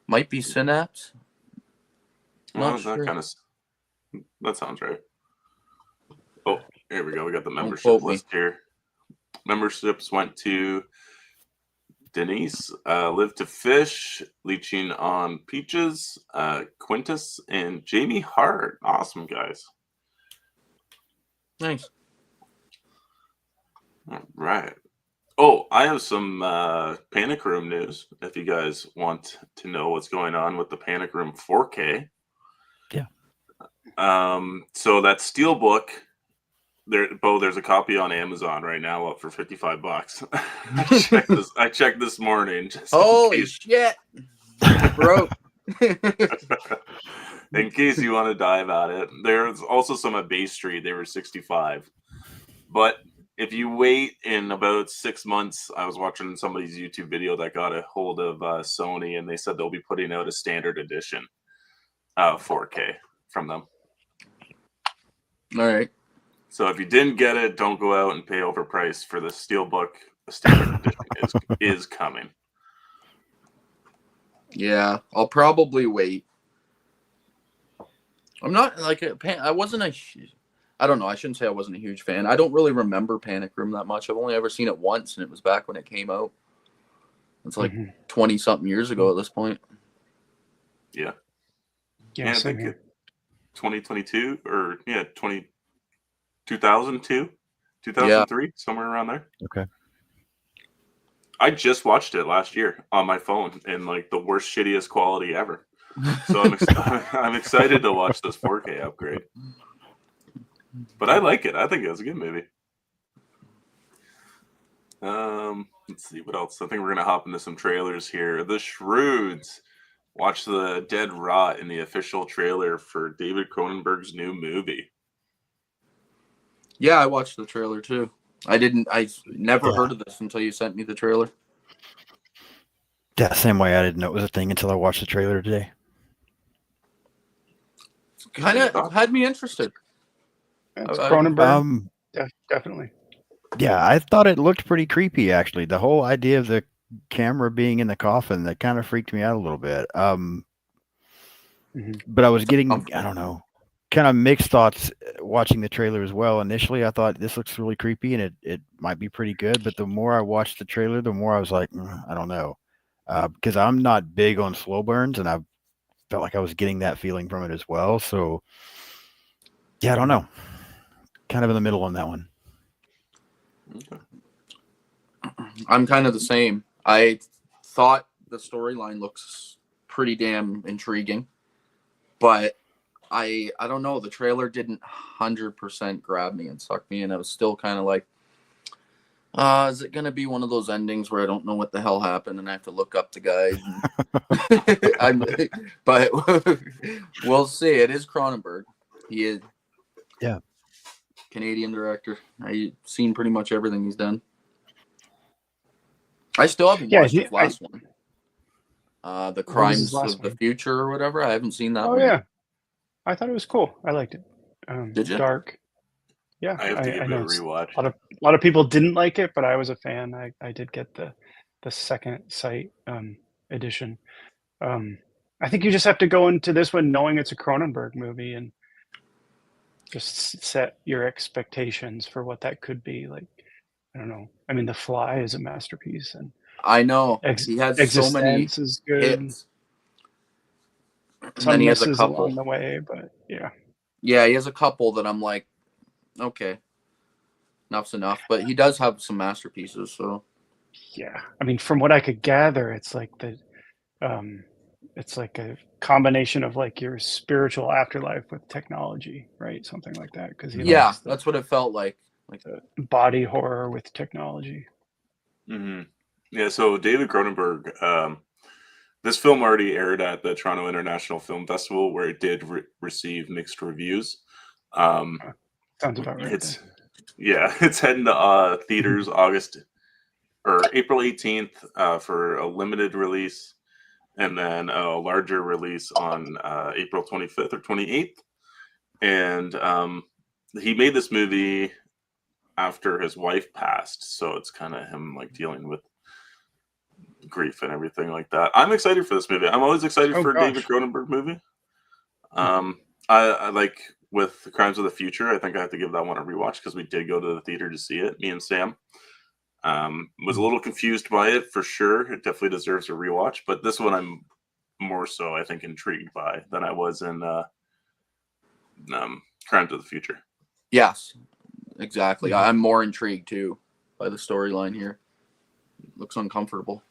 Might be Synapse. Well, that sounds right. Oh, here we go. We got the membership list here. Memberships went to Denise, Live to Fish, Leeching on Peaches, Quintus, and Jamie Hart. Awesome, guys. Nice. All right. Oh, I have some Panic Room news. If you guys want to know what's going on with the Panic Room 4K. Yeah. So that Steelbook, there's a copy on Amazon right now up for $55. I checked this morning. Holy shit! Broke. In case you want to dive at it. There's also some at Bay Street. They were $65. But if you wait in about 6 months, I was watching somebody's YouTube video that got a hold of Sony, and they said they'll be putting out a standard edition 4K from them. All right. So if you didn't get it, don't go out and pay overpriced for the Steelbook. The standard edition is coming. Yeah, I'll probably wait. I'm not like I wasn't a. I don't know. I shouldn't say I wasn't a huge fan. I don't really remember Panic Room that much. I've only ever seen it once, and it was back when it came out. It's like 20-something years ago at this point. Yeah. Yeah, I think 2022 or 2002, 2003, somewhere around there. Okay. I just watched it last year on my phone in like the worst, shittiest quality ever. So I'm excited to watch this 4K upgrade. But I like it. I think it was a good movie. Let's see what else. I think we're gonna hop into some trailers here. The Shrewds. Watch the dead rot in the official trailer for David Cronenberg's new movie. Yeah, I watched the trailer too. I never heard of this until you sent me the trailer. Yeah, same way I didn't know it was a thing until I watched the trailer today. Kind of had me interested. It's Cronenberg. Definitely. Yeah, I thought it looked pretty creepy, actually. The whole idea of the camera being in the coffin, that kind of freaked me out a little bit. But I was getting, I don't know, kind of mixed thoughts watching the trailer as well. Initially, I thought this looks really creepy and it might be pretty good. But the more I watched the trailer, the more I was like, I don't know. Because I'm not big on slow burns, and I felt like I was getting that feeling from it as well. So, yeah, I don't know. Kind of in the middle on that one. Okay. I'm kind of the same. I thought the storyline looks pretty damn intriguing, but I don't know. The trailer didn't 100% grab me and suck me in. I was still kind of like, is it going to be one of those endings where I don't know what the hell happened and I have to look up the guy? But we'll see. It is Cronenberg. He is. Yeah. Canadian director. I've seen pretty much everything he's done. I still haven't watched his last one. The Crimes of the Future or whatever. I haven't seen that one. Oh, yeah. I thought it was cool. I liked it. Did you? Dark. Yeah. I have to give it a rewatch. A lot of people didn't like it, but I was a fan. I did get the second sight edition. I think you just have to go into this one knowing it's a Cronenberg movie and just set your expectations for what that could be. Like, I don't know. I mean, The Fly is a masterpiece, and I know he has so many is good. hits. Some misses along the way, but yeah, he has a couple that I'm like, okay, enough's enough. But he does have some masterpieces. So yeah, I mean, from what I could gather, it's like it's like a combination of like your spiritual afterlife with technology, right? Something like that. Because that's what it felt like body horror with technology. Mm-hmm. Yeah. So David Cronenberg, this film already aired at the Toronto International Film Festival, where it did receive mixed reviews. Sounds about right. It's heading to theaters April 18th for a limited release. And then a larger release on April 25th or 28th. And he made this movie after his wife passed. So it's kind of him like dealing with grief and everything like that. I'm excited for this movie. I'm always excited for a David Cronenberg movie. I like with The Crimes of the Future. I think I have to give that one a rewatch because we did go to the theater to see it, me and Sam. Was a little confused by it for sure. It definitely deserves a rewatch, but this one I'm more so, I think, intrigued by than I was in Crimes of the Future. Yes, exactly. I'm more intrigued too by the storyline here. It looks uncomfortable.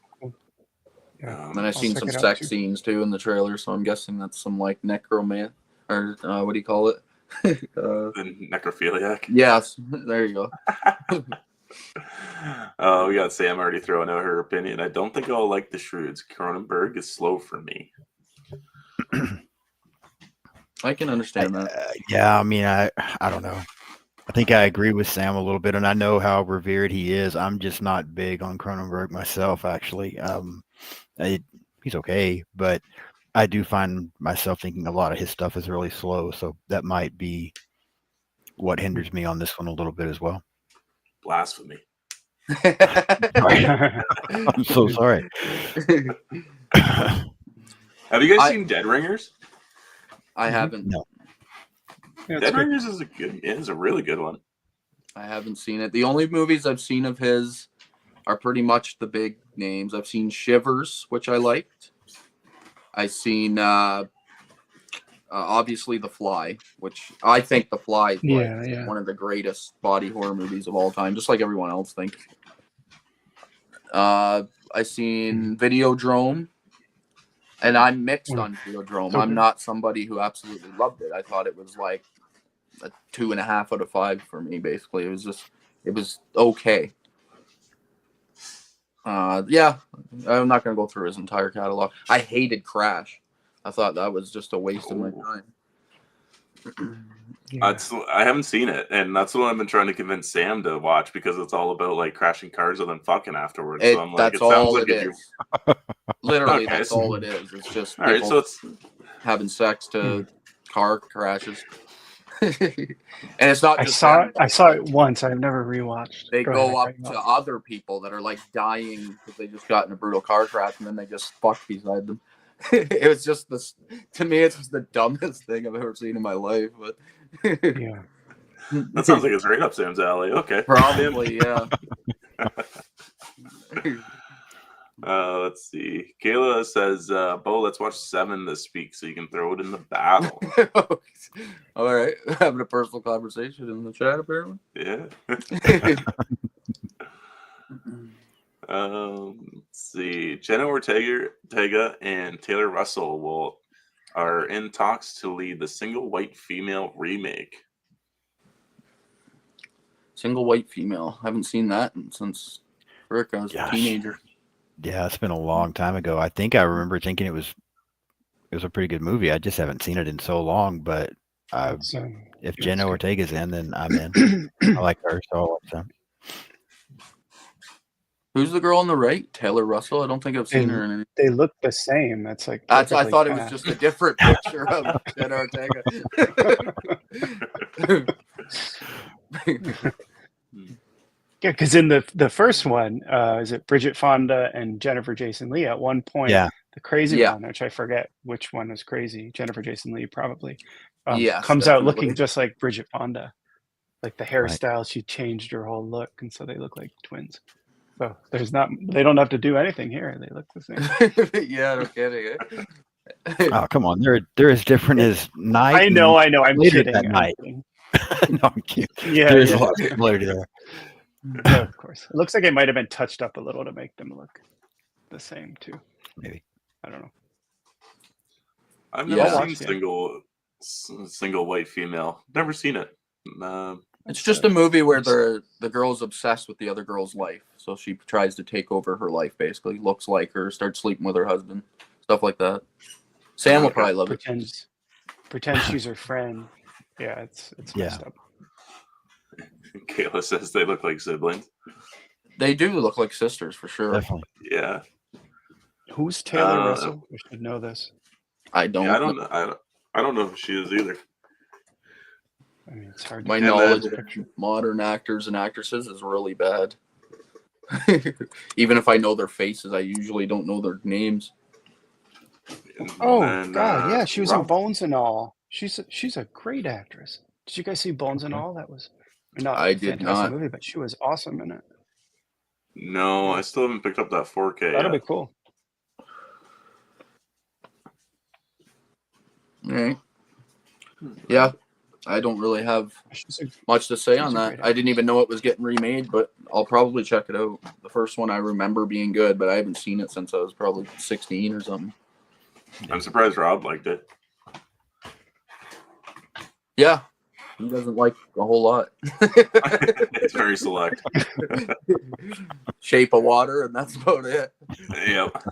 And then I've seen some sex scenes too in the trailer, so I'm guessing that's some like necroman or what do you call it? The necrophiliac. Yes, there you go. We got Sam already throwing out her opinion. I don't think I'll like The Shrewds. Cronenberg is slow for me. I can understand that. Yeah, I mean, I don't know. I think I agree with Sam a little bit, and I know how revered he is. I'm just not big on Cronenberg myself, actually. He's okay, but I do find myself thinking a lot of his stuff is really slow, so that might be what hinders me on this one a little bit as well. Blasphemy. I'm so sorry. Have you guys seen Dead Ringers? I haven't. No. Dead Ringers is a really good one. I haven't seen it. The only movies I've seen of his are pretty much the big names. I've seen Shivers, which I liked. I've seen obviously The Fly, which I think The Fly is one of the greatest body horror movies of all time, just like everyone else thinks. I've seen Videodrome, and I'm mixed on Videodrome. I'm not somebody who absolutely loved it. I thought it was like a 2.5 out of 5 for me, basically. It was okay. Yeah, I'm not going to go through his entire catalog. I hated Crash. I thought that was just a waste of my time. I haven't seen it, and that's what I've been trying to convince Sam to watch, because it's all about like crashing cars and then fucking afterwards. So I'm like, that's all it is. Literally, Okay. that's all it is. It's just all right. So it's having sex to car crashes, and it's not. I Just saw it once. I've never rewatched. They go up to other people that are like dying because they just got in a brutal car crash, and then they just fuck beside them. It was just this. To me, it's just the dumbest thing I've ever seen in my life. But yeah, that sounds like it's right up Sam's alley. Okay, probably, yeah. Let's see. Kayla says, Beau, let's watch 7 this week so you can throw it in the battle. All right. Having a personal conversation in the chat, apparently. Yeah. Let's see. Jenna Ortega and Taylor Russell are in talks to lead the Single White Female remake. Single White Female. I haven't seen that since Rick, I was a teenager. Yeah, it's been a long time ago. I think I remember thinking it was a pretty good movie. I just haven't seen it in so long. But if Jenna Ortega's in, then I'm in. I like her, so I'll watch them. Who's the girl on the right? Taylor Russell? I don't think I've seen her in any. They look the same. That's like. I thought it was just a different picture of Jenna Ortega. Yeah, because in the first one, is it Bridget Fonda and Jennifer Jason Leigh? At one point, the crazy one, which I forget which one was crazy, Jennifer Jason Leigh probably, comes out looking just like Bridget Fonda. Like the hairstyle, she changed her whole look, and so they look like twins. So they don't have to do anything here. They look the same. Yeah, no kidding. Oh, come on. They're as different as night. I know. I'm kidding. At night. No, I'm kidding. Yeah, there's a lot of similarity there. Yeah, of course. It looks like it might have been touched up a little to make them look the same too. Maybe. I don't know. I've never seen single white female. Never seen it. It's just a movie where the girl's obsessed with the other girl's life, so she tries to take over her life. Basically, looks like her, starts sleeping with her husband, stuff like that. Sam will probably love it. Pretend she's her friend. Yeah, it's messed up. Kayla says they look like siblings. They do look like sisters for sure. Definitely. Yeah. Who's Taylor Russell? We should know this. I don't. Yeah, I don't know who she is either. I mean, it's hard. My knowledge of modern actors and actresses is really bad. Even if I know their faces, I usually don't know their names. God, yeah, she was in Bones and All. She's a great actress. Did you guys see Bones and All? That was not I did not movie, but she was awesome in it. No, I still haven't picked up that 4K. That'll be cool. All right. Yeah, I don't really have much to say on that. I didn't even know it was getting remade, but I'll probably check it out. The first one I remember being good, but I haven't seen it since I was probably 16 or something. I'm surprised Rob liked it. Yeah, he doesn't like a whole lot. It's very select. Shape of Water, and that's about it. Yep.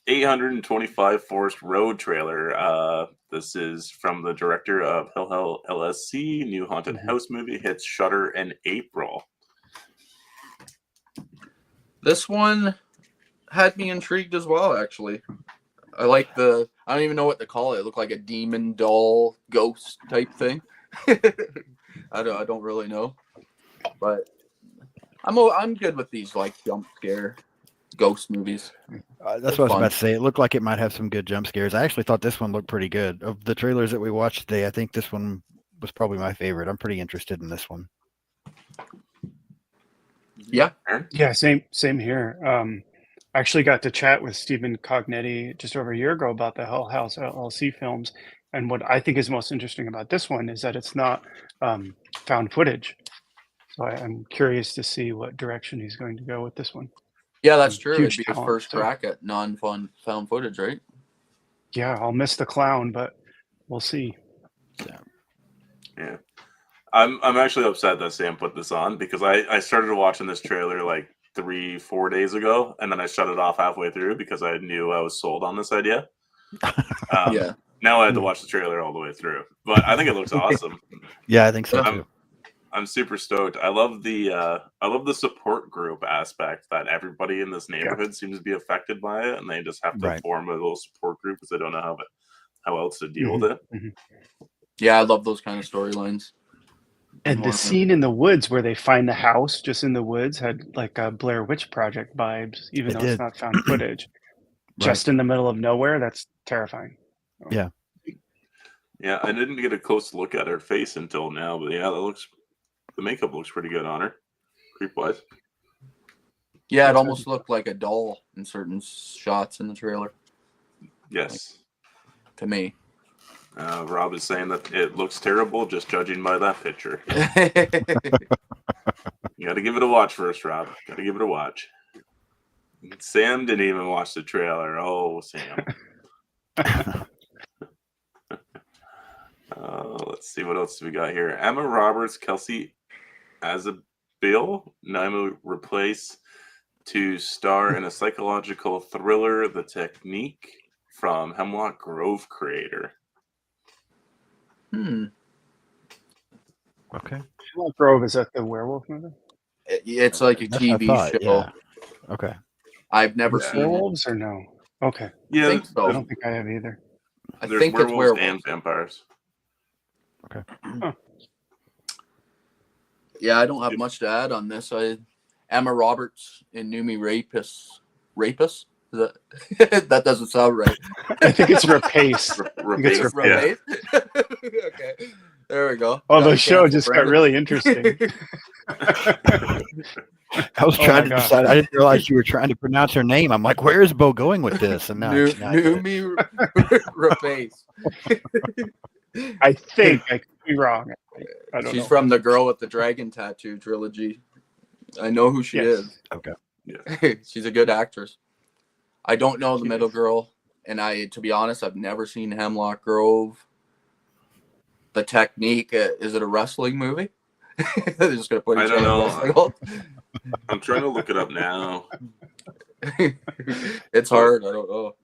825 Forest Road trailer. This is from the director of Hell LSC. New haunted house movie hits Shudder in April. This one had me intrigued as well, actually. I I don't even know what to call it. It looked like a demon doll ghost type thing. I don't really know, but I'm good with these like jump scare ghost movies. That's what I was about to say. It looked like it might have some good jump scares. I actually thought this one looked pretty good. Of the trailers that we watched today, I think this one was probably my favorite. I'm pretty interested in this one. Yeah. Yeah, same here. I actually got to chat with Stephen Cognetti just over a year ago about the Hell House LLC films, and what I think is most interesting about this one is that it's not found footage. So I'm curious to see what direction he's going to go with this one. Yeah, that's true. Huge It'd be his talent, first so- crack at non-found footage, right? Yeah, I'll miss the clown, but we'll see. Yeah. I'm actually upset that Sam put this on because I started watching this trailer like 3-4 days ago, and then I shut it off halfway through because I knew I was sold on this idea. Yeah. Now I had to watch the trailer all the way through, but I think it looks awesome. Yeah, I think so too. I'm super stoked. I love the support group aspect that everybody in this neighborhood seems to be affected by it, and they just have to form a little support group because they don't know how else to deal with it. Yeah, I love those kind of storylines. And the scene in the woods where they find the house just in the woods had like a Blair Witch Project vibes, even though it's not found footage. Just in the middle of nowhere, that's terrifying. Yeah. Yeah, I didn't get a close look at her face until now, but yeah, the makeup looks pretty good on her, creep-wise. Yeah, it almost looked like a doll in certain shots in the trailer. Yes. Like, to me. Rob is saying that it looks terrible just judging by that picture. You got to give it a watch first, Rob. Got to give it a watch. Sam didn't even watch the trailer. Oh, Sam. Let's see what else we got here. Emma Roberts, Kelsey Azabil, Naima replace to star in a psychological thriller, The Technique, from Hemlock Grove creator. Okay. Hemlock Grove, is that the werewolf movie? It's like a TV show. Yeah. Okay. I've never seen werewolves or no? Okay. Yeah, I think so. I don't think I have either. There's werewolves it's werewolves and vampires. Okay. Huh. Yeah, I don't have much to add on this. Emma Roberts in Numi Rapist. Is that that doesn't sound right. I think it's Rapace. Rapace. Okay. There we go. Oh, the show just got really interesting. I was trying to decide. I didn't realize you were trying to pronounce her name. I'm like, where is Beau going with this? And now Numi Rapace. I think I could be wrong. I don't She's know. from the Girl with the Dragon Tattoo trilogy. I know who she is. Okay. Yeah. She's a good actress. I don't know the middle girl, and to be honest, I've never seen Hemlock Grove. The Technique, is it a wrestling movie? They're just gonna put I each don't other know. I'm trying to look it up now. It's hard. I don't know.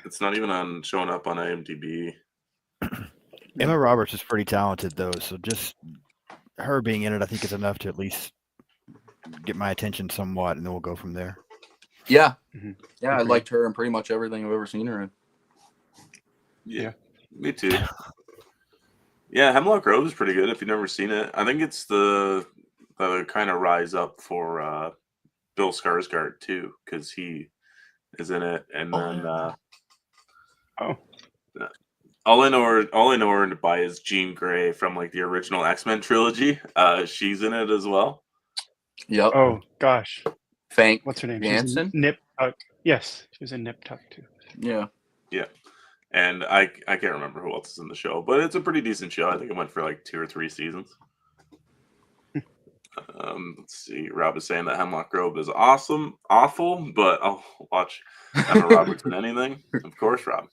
It's not even showing up on IMDb. Emma Roberts is pretty talented, though, so just her being in it, I think, is enough to at least get my attention somewhat, and then we'll go from there. Yeah. Yeah, I liked her in pretty much everything I've ever seen her in. Yeah, me too. Yeah, Hemlock Grove is pretty good if you've never seen it. I think it's the kind of rise up for Bill Skarsgård too, because he is in it, and then all I know her by is Jean Grey from like the original X-Men trilogy. She's in it as well. Yep. Oh gosh. What's her name? Jansen? Nip Tuck. Yes, she was in Nip Tuck too. Yeah. Yeah. And I can't remember who else is in the show, but it's a pretty decent show. I think it went for like 2 or 3 seasons. Let's see. Rob is saying that Hemlock Grove is awful, but I'll watch Emma Roberts in anything. Of course, Rob.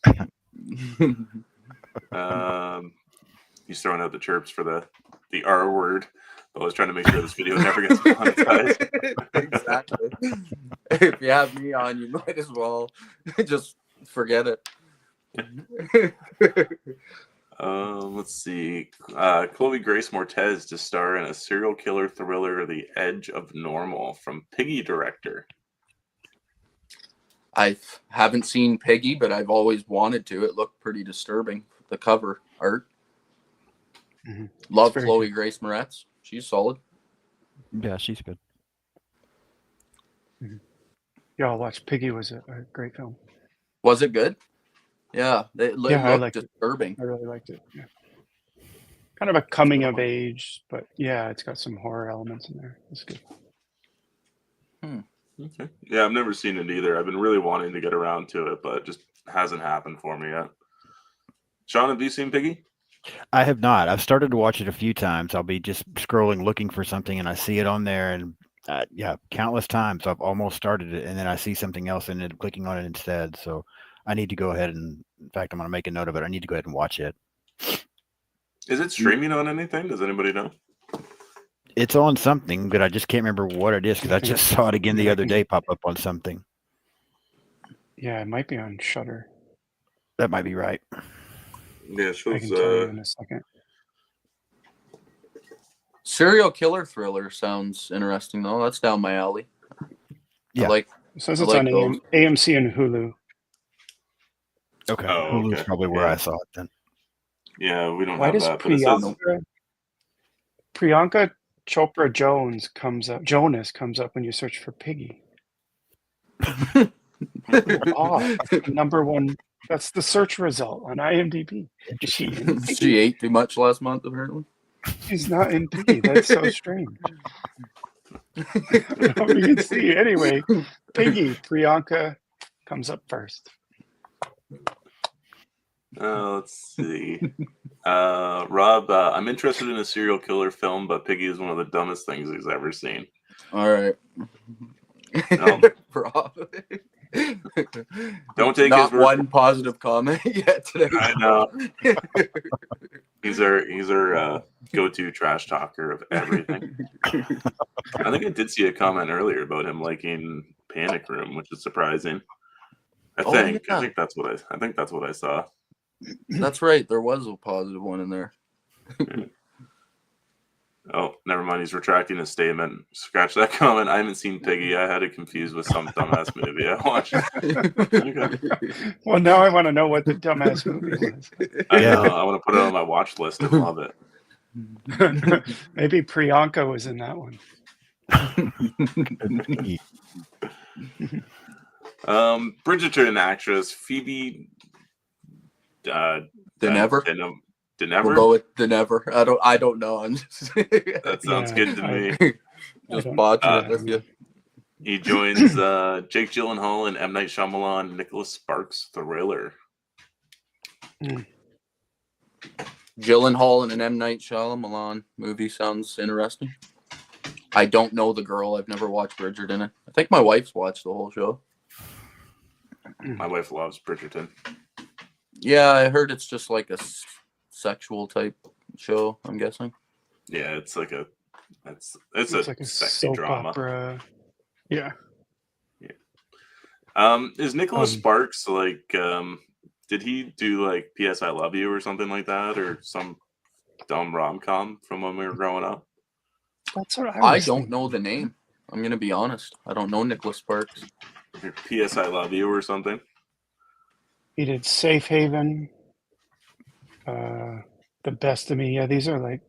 He's throwing out the chirps for the R word. I was trying to make sure this video never gets monetized. Exactly. If you have me on, you might as well just forget it. Let's see. Chloe Grace Moretz to star in a serial killer thriller, The Edge of Normal, from Piggy director. I haven't seen Piggy, but I've always wanted to. It looked pretty disturbing, the cover art. Mm-hmm. Love Chloe Grace Moretz. She's solid. Yeah, she's good. Mm-hmm. Yeah, I'll watch. Piggy was a great film. Was it good? Yeah, it looked disturbing. I really liked it. Yeah. Kind of a coming of age, but yeah, it's got some horror elements in there. It's good. Okay. Yeah, I've never seen it either. I've been really wanting to get around to it, but it just hasn't happened for me yet. Sean, have you seen Piggy? I have not. I've started to watch it a few times. I'll be just scrolling, looking for something, and I see it on there, and countless times I've almost started it, and then I see something else and end up clicking on it instead. So I need to go ahead and, in fact, I'm going to make a note of it. I need to go ahead and watch it. Is it streaming on anything? Does anybody know? It's on something, but I just can't remember what it is because I just saw it again the other day pop up on something. Yeah, it might be on Shudder. That might be right. Yeah, I can tell you in a second. Serial killer thriller sounds interesting, though. That's down my alley. Yeah. It says it's on AMC and Hulu. Okay. Oh, Hulu's okay. probably where I saw it then. Yeah, we don't Why have does that. But it says... Priyanka Chopra Jonas comes up when you search for Piggy. Number one. That's the search result on IMDb. She ate too much last month, apparently. She's not in Piggy. That's so strange. You can see anyway. Piggy, Priyanka comes up first. Let's see. Rob, I'm interested in a serial killer film, but Piggy is one of the dumbest things he's ever seen. All right. No. Rob. Don't take Not his word. one positive comment yet today. I know. He's our go-to trash talker of everything. I think I did see a comment earlier about him liking Panic Room, which is surprising. I think that's what I saw. That's right. There was a positive one in there. Oh, never mind. He's retracting his statement. Scratch that comment. I haven't seen Piggy. I had it confused with some dumbass movie I watched. Okay. Well, now I want to know what the dumbass movie was. I know. I want to put it on my watch list and love it. Maybe Priyanka was in that one. Bridgerton actress Phoebe Denever. Denever. We'll go with Denever. I don't know. I'm just that sounds good to me. Just botching it with you. He joins Jake Gyllenhaal and M. Night Shyamalan, Nicholas Sparks thriller. Gyllenhaal in an M. Night Shyamalan movie sounds interesting. I don't know the girl. I've never watched Bridgerton. I think my wife's watched the whole show. My wife loves Bridgerton. Yeah, I heard it's just like a sexual type show, I'm guessing. Yeah, it's like a It's a like a sexy soap drama. opera. Yeah. Is Nicholas Sparks like did he do like P.S. I Love You or something like that, or some dumb rom-com from when we were growing up? That's what I don't know the name. I'm gonna be honest. I don't know Nicholas Sparks. P.S. I Love You or something. He did Safe Haven, The Best of Me. Yeah, these are like.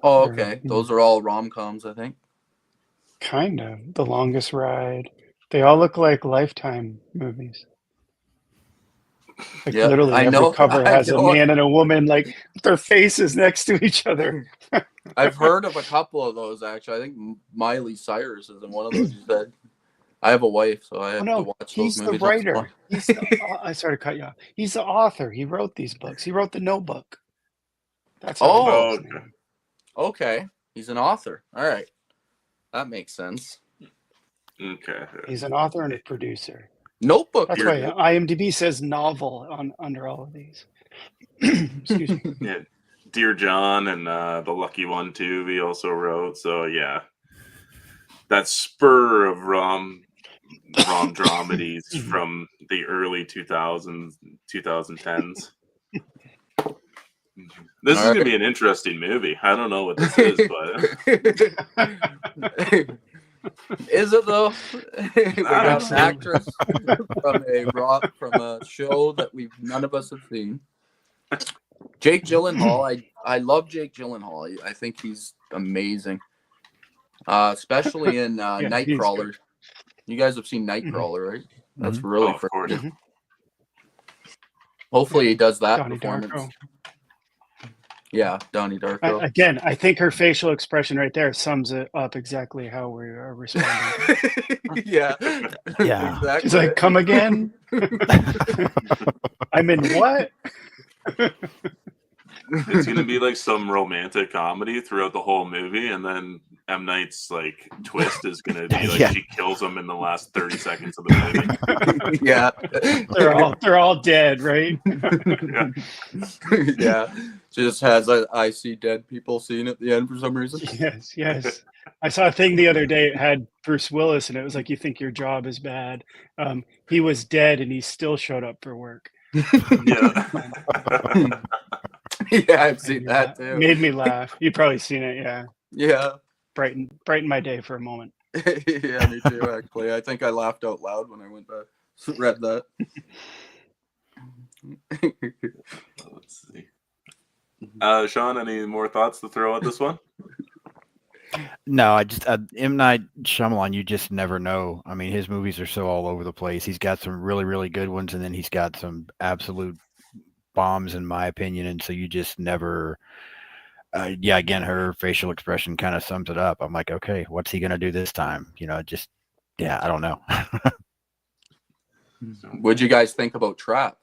Oh, okay. Those are all rom-coms, I think. Kind of. The Longest Ride. They all look like Lifetime movies. Like literally every cover has a man and a woman, like their faces next to each other. I've heard of a couple of those actually. I think Miley Cyrus is in one of those. You said. I have a wife, so I have to watch those movies. He's the writer. I started to cut you off. He's the author. He wrote these books. He wrote The Notebook. That's how okay. He's an author. All right, that makes sense. Okay. He's an author and a producer. Notebook. That's why IMDb says novel under all of these. Excuse me. Yeah, Dear John and The Lucky One too. He also wrote. So yeah, that spur of rom dramedies from the early 2000s, 2010s. This is going to be an interesting movie. I don't know what this is, but Is it though? We got an Absolutely. actress from a show that none of us have seen. Jake Gyllenhaal. I love Jake Gyllenhaal. I think he's amazing. Especially in Nightcrawler. You guys have seen Nightcrawler, right? That's really of course. Hopefully he does that Donnie performance. Darko. Yeah, Donnie Darko. Again, I think her facial expression right there sums it up exactly how we are responding. Yeah. Yeah. She's like, "Come again?" I'm in what? It's gonna be like some romantic comedy throughout the whole movie, and then M. Night's like twist is gonna be like she kills him in the last 30 seconds of the movie. Yeah. They're all dead, right? Yeah. Just has I see dead people scene at the end for some reason. Yes. I saw a thing the other day. It had Bruce Willis, and it was like, "You think your job is bad?" He was dead, and he still showed up for work. Yeah. Yeah, I've seen that too. Made me laugh. You've probably seen it, yeah. Yeah. Brighten my day for a moment. Yeah, me too, actually. I think I laughed out loud when I went back, read that. Let's see. Sean, any more thoughts to throw at this one? No, I just M. Night Shyamalan, you just never know. I mean, his movies are so all over the place. He's got some really, really good ones, and then he's got some absolute bombs, in my opinion. And so you just never. Yeah, again, her facial expression kind of sums it up. I'm like, okay, what's he gonna do this time? I don't know. What'd you guys think about Trap?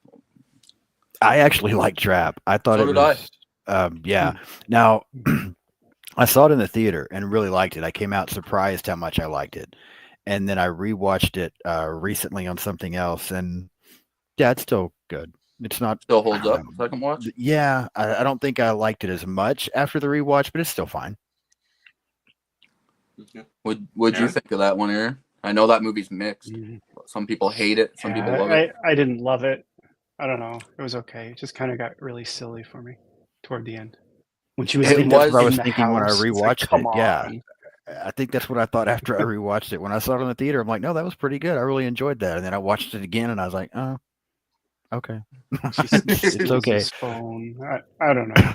I actually like Trap. I thought So it did was. Yeah. Now. I saw it in the theater and really liked it. I came out surprised how much I liked it. And then I rewatched it recently on something else. And yeah, it's still good. It's not. Still holds up, second watch? Yeah. I don't think I liked it as much after the rewatch, but it's still fine. What'd you think of that one, Aaron? I know that movie's mixed. Some people hate it. Some people love it. I didn't love it. I don't know. It was okay. It just kind of got really silly for me toward the end. When she was, I think that's what I was in the thinking when I house. It's rewatched like, it. come Yeah. on. I think that's what I thought after I rewatched it. When I saw it in the theater, I'm like, no, that was pretty good. I really enjoyed that. And then I watched it again and I was like, oh, okay. It's okay. His phone. I don't know.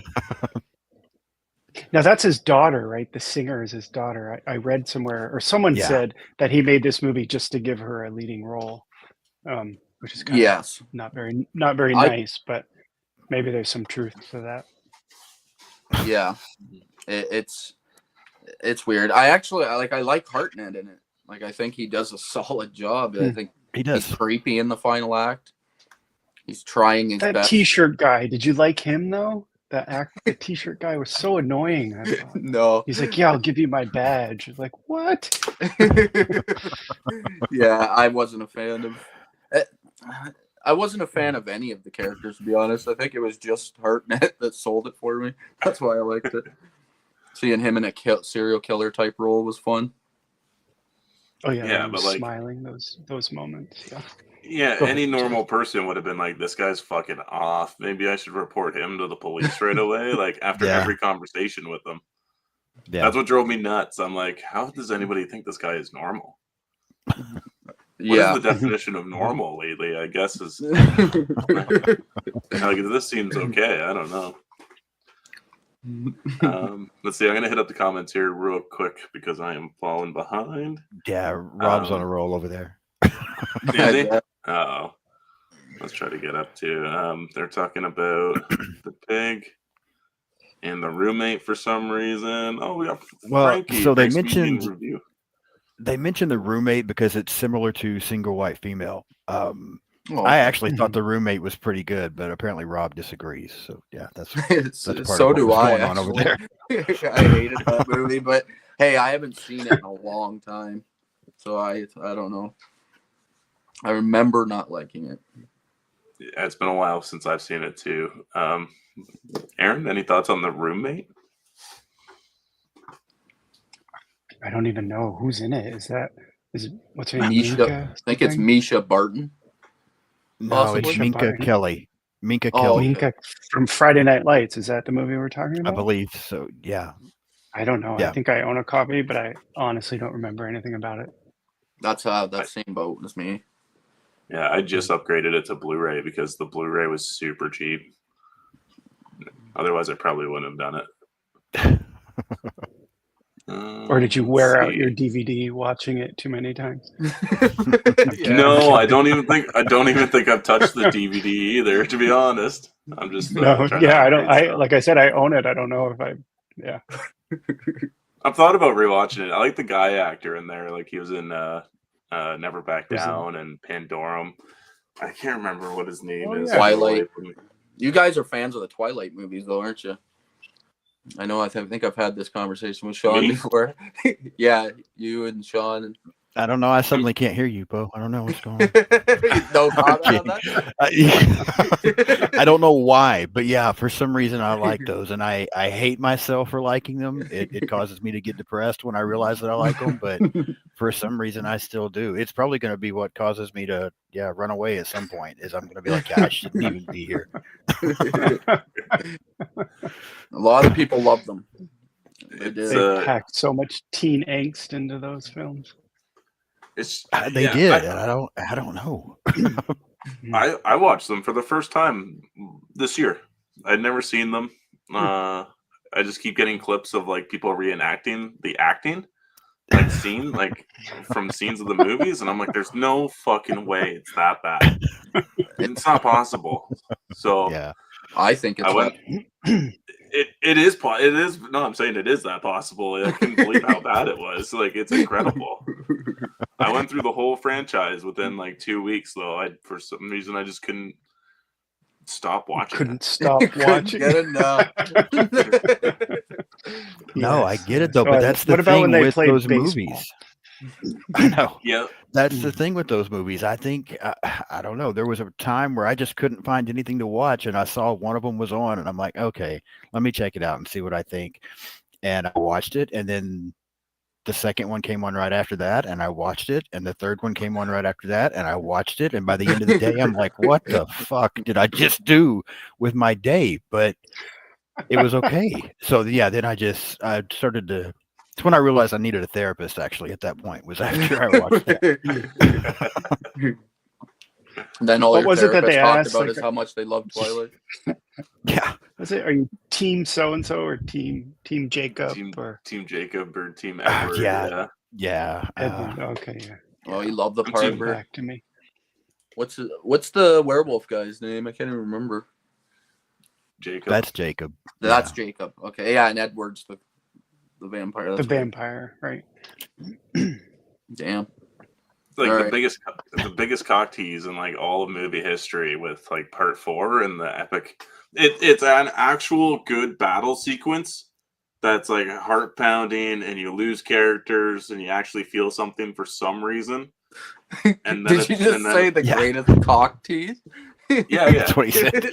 Now that's his daughter, right? The singer is his daughter. I read somewhere, or someone said that he made this movie just to give her a leading role, which is kind of not very nice, but maybe there's some truth to that. Yeah, it's weird. I like Hartnett in it. Like, I think he does a solid job. I think he does. He's creepy in the final act. He's trying his best. That T-shirt guy. Did you like him though? The T-shirt guy was so annoying. I thought. No, he's like, "Yeah, I'll give you my badge." Like, what? Yeah, I wasn't a fan of. I wasn't a fan of any of the characters, to be honest. I think it was just Hartnett that sold it for me. That's why I liked it. Seeing him in a serial killer type role was fun. Oh yeah, but like smiling those moments. Yeah, any normal person would have been like, "This guy's fucking off. Maybe I should report him to the police right away." Like after every conversation with them. Yeah. That's what drove me nuts. I'm like, how does anybody think this guy is normal? What is the definition of normal lately? I guess is like, this seems okay. I don't know. Let's see. I'm gonna hit up the comments here real quick because I am falling behind. Yeah, Rob's on a roll over there. Oh, let's try to get up to. They're talking about the pig and the roommate for some reason. Oh, we got Frankie. So they mentioned the roommate because it's similar to Single White Female. I actually thought the roommate was pretty good, but apparently Rob disagrees. So yeah, that's part so of do what's I. Going on over there. I hated that movie, but hey, I haven't seen it in a long time, so I don't know. I remember not liking it. Yeah, it's been a while since I've seen it too. Aaron, any thoughts on the roommate? I don't even know who's in it. What's her name? Misha, I think it's Misha Barton. No, it's Minka Kelly. Minka Kelly. Minka from Friday Night Lights. Is that the movie we're talking about? I believe so. Yeah. I don't know. Yeah. I think I own a copy, but I honestly don't remember anything about it. That's same boat as me. Yeah, I just upgraded it to Blu-ray because the Blu-ray was super cheap. Otherwise, I probably wouldn't have done it. Or did you wear let's out see. your DVD watching it too many times? No, I don't even think I've touched the DVD either. To be honest, I'm just No, trying to yeah, I don't. upgrade I stuff. like I said, I own it. I don't know if I. Yeah, I've thought about rewatching it. I like the guy actor in there. Like he was in Never Back Down and Pandorum. I can't remember what his name is. yeah. Twilight. You guys are fans of the Twilight movies, though, aren't you? I know. I think I've had this conversation with Sean before. Yeah, you and Sean. And... I don't know. I suddenly can't hear you, Beau. I don't know what's going on. No comment on that? I don't know why, but yeah, for some reason I like those, and I hate myself for liking them. It causes me to get depressed when I realize that I like them, but for some reason I still do. It's probably going to be what causes me to run away at some point. Is I'm going to be like, I shouldn't even be here. A lot of people love them. They packed so much teen angst into those films. They did, and I don't know. I watched them for the first time this year. I'd never seen them. I just keep getting clips of like people reenacting the acting, like from scenes of the movies, and I'm like, there's no fucking way it's that bad. It's not possible. So yeah, I think it's It is. No, I'm saying it is that possible. I couldn't believe how bad it was. Like, it's incredible. I went through the whole franchise within like 2 weeks, though. For some reason, I just couldn't stop watching. Couldn't stop watching. Get enough. No, I get it though, but that's the thing with those movies. I know. Yeah, that's the thing with those movies. I think I don't know. There was a time where I just couldn't find anything to watch, and I saw one of them was on, and I'm like, okay, let me check it out and see what I think. And I watched it, and then the second one came on right after that, and I watched it, and the third one came on right after that, and I watched it, and by the end of the day, I'm like, what the fuck did I just do with my day? But it was okay. So yeah, then I started to. It's when I realized I needed a therapist. Actually, at that point, was after I watched it. Then all your therapists talked about is how much they love Twilight. Yeah. Are you team so and so or team Jacob or team Jacob or team Edward? Yeah. Edward, okay. Yeah. Oh, you love the part. Back to me. What's the werewolf guy's name? I can't even remember. Jacob. That's Jacob. That's Jacob. Okay, yeah, and Edward's the vampire. That's vampire, right? Damn. Like the biggest cock tease in like all of movie history with like part 4 and the epic. It's an actual good battle sequence that's like heart pounding, and you lose characters, and you actually feel something for some reason. And then did you just say the greatest cock tease? Yeah. That's what he said.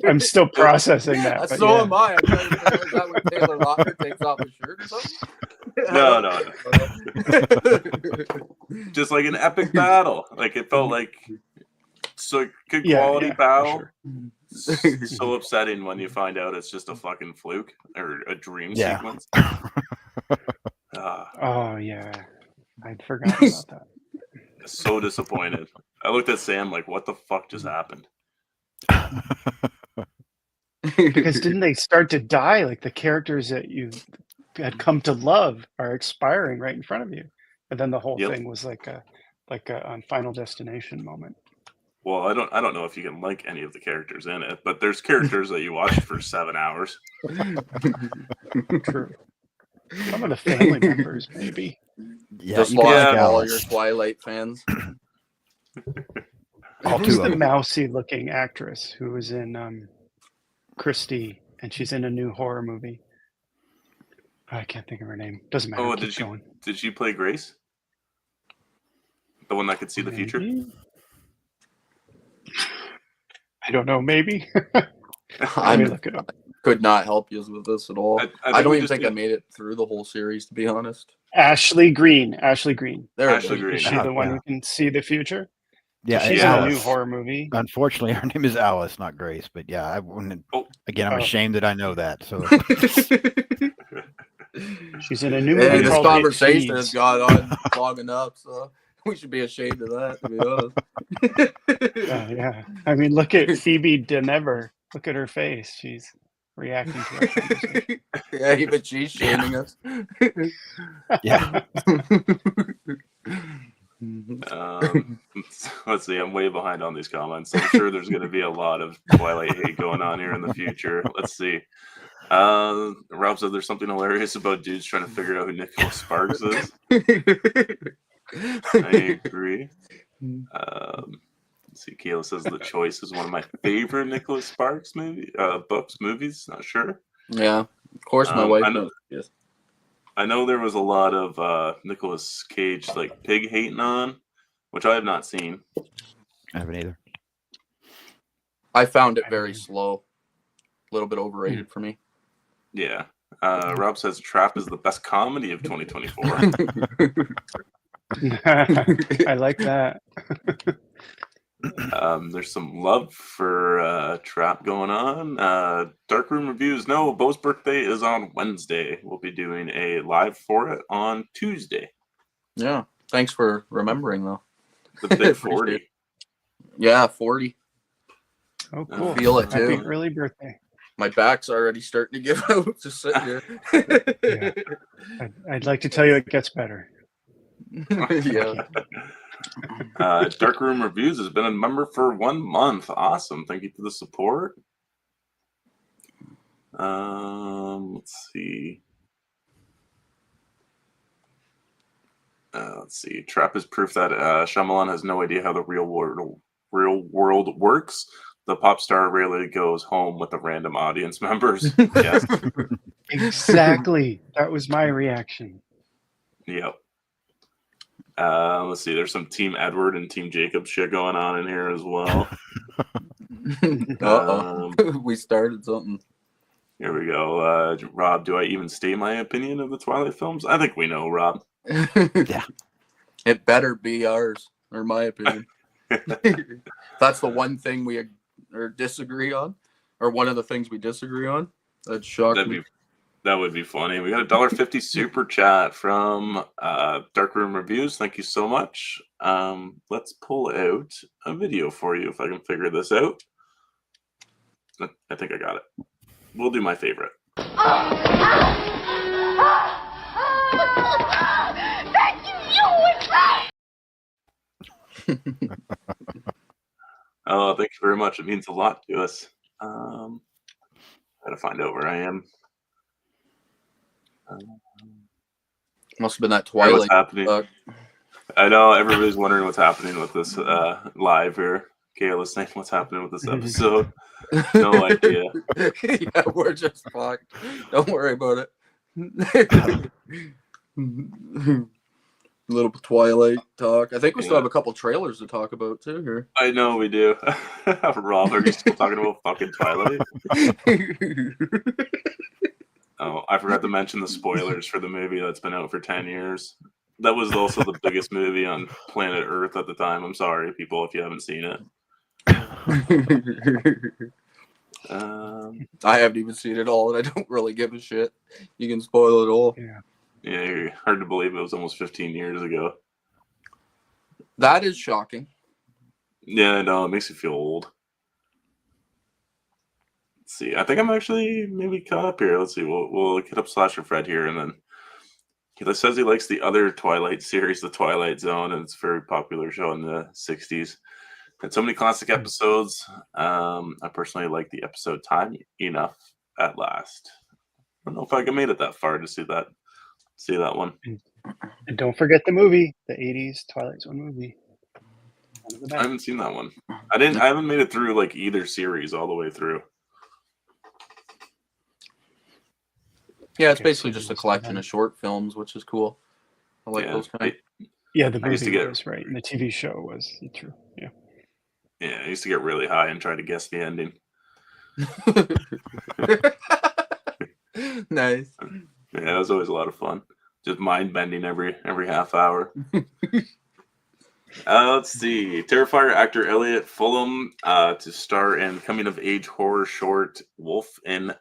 I'm still processing that. So am I. I'm trying to think, is that when Taylor Lautner takes off his shirt or something? No. Just like an epic battle. Like it felt like so good quality battle. Sure. So upsetting when you find out it's just a fucking fluke or a dream sequence. Oh yeah, I'd forgotten about that. So disappointed. I looked at Sam like, what the fuck just happened? Because didn't they start to die? Like the characters that you had come to love are expiring right in front of you, and then the whole thing was like a Final Destination moment. Well, I don't know if you can like any of the characters in it, but there's characters that you watch for 7 hours. True. Some of the family members, maybe. Yeah, just like all your Twilight fans. Who's the mousy-looking actress who was in Christie, and she's in a new horror movie? I can't think of her name. Doesn't matter. Oh, did she play Grace? The one that could see the future? I don't know. Maybe. Let me look it up. Could not help you with this at all. I don't even think I made it through the whole series, to be honest. Ashley Green. There Ashley Green. Is she the one who can see the future? Yeah, she's in a new horror movie. Unfortunately, her name is Alice, not Grace. But yeah, I wouldn't. Again, I'm ashamed that I know that. So She's in a new movie Hey, this called conversation It has Feeds. gone on long enough, so we should be ashamed of that, to be honest. Yeah. I mean, look at Phoebe Denever. Look at her face. She's reacting to our conversation. Yeah, even she's shaming us. Yeah. Let's see. I'm way behind on these comments. I'm sure there's going to be a lot of Twilight hate going on here in the future. Let's see. Rob said there's something hilarious about dudes trying to figure out who Nicholas Sparks is. I agree. Let's see. Kayla says The Choice is one of my favorite Nicholas Sparks movies. Not sure. Yeah, of course, my wife knows. Yes. I know there was a lot of Nicolas Cage like pig hating on, which I have not seen. I haven't either. I found it very slow, a little bit overrated for me. Yeah. Rob says Trap is the best comedy of 2024. I like that. There's some love for Trap going on. Darkroom Reviews. No, Beau's birthday is on Wednesday. We'll be doing a live for it on Tuesday. Yeah. Thanks for remembering, though. The big 40. Yeah, 40. Oh, cool. Feel it, too. Happy early birthday. My back's already starting to give out. Just sitting here. Yeah. I'd like to tell you it gets better. Yeah. Darkroom Reviews has been a member for 1 month. Awesome. Thank you for the support. Let's see. Trap is proof that Shyamalan has no idea how the real world works. The pop star rarely goes home with the random audience members. Yes. Exactly. That was my reaction. Yep. Let's see. There's some Team Edward and Team Jacob shit going on in here as well. We started something. Here we go. Rob, do I even state my opinion of the Twilight films? I think we know, Rob. Yeah. It better be ours, or my opinion. That's the one thing we disagree on, or one of the things we disagree on. That's shocking. That would be funny. We got a $1.50 super chat from Darkroom Reviews. Thank you so much. Let's pull out a video for you if I can figure this out. I think I got it. We'll do my favorite. Oh, thank you very much. It means a lot to us. Gotta find out where I am. Must have been that Twilight. What's happening? I know everybody's wondering what's happening with this live here. Kayla's saying what's happening with this episode. No idea. Yeah, we're just fucked. Don't worry about it. A little Twilight talk. I think we still have a couple trailers to talk about too here. I know we do. Rob, are you still talking about fucking Twilight? Oh, I forgot to mention the spoilers for the movie that's been out for 10 years. That was also the biggest movie on planet Earth at the time. I'm sorry, people, if you haven't seen it. I haven't even seen it all, and I don't really give a shit. You can spoil it all. Yeah, hard to believe it was almost 15 years ago. That is shocking. Yeah, I know. It makes you feel old. Let's see. I think I'm actually maybe caught up here. Let's see. We'll hit up Slasher Fred here, and then he says he likes the other Twilight series, The Twilight Zone, and it's a very popular show in the 60s. And so many classic episodes. I personally like the episode Time Enough at Last. I don't know if I made it that far to see that one. And don't forget the movie, the 80s Twilight Zone movie. I haven't seen that one. I haven't made it through like either series all the way through. Yeah, it's basically just a collection of short films, which is cool. I like those kind. Yeah, the movie was right, and the TV show was true. Yeah. Yeah, I used to get really high and try to guess the ending. Nice. Yeah, it was always a lot of fun. Just mind bending every half hour. Let's see. Terrifier actor Elliot Fulham to star in coming of age horror short Wolf in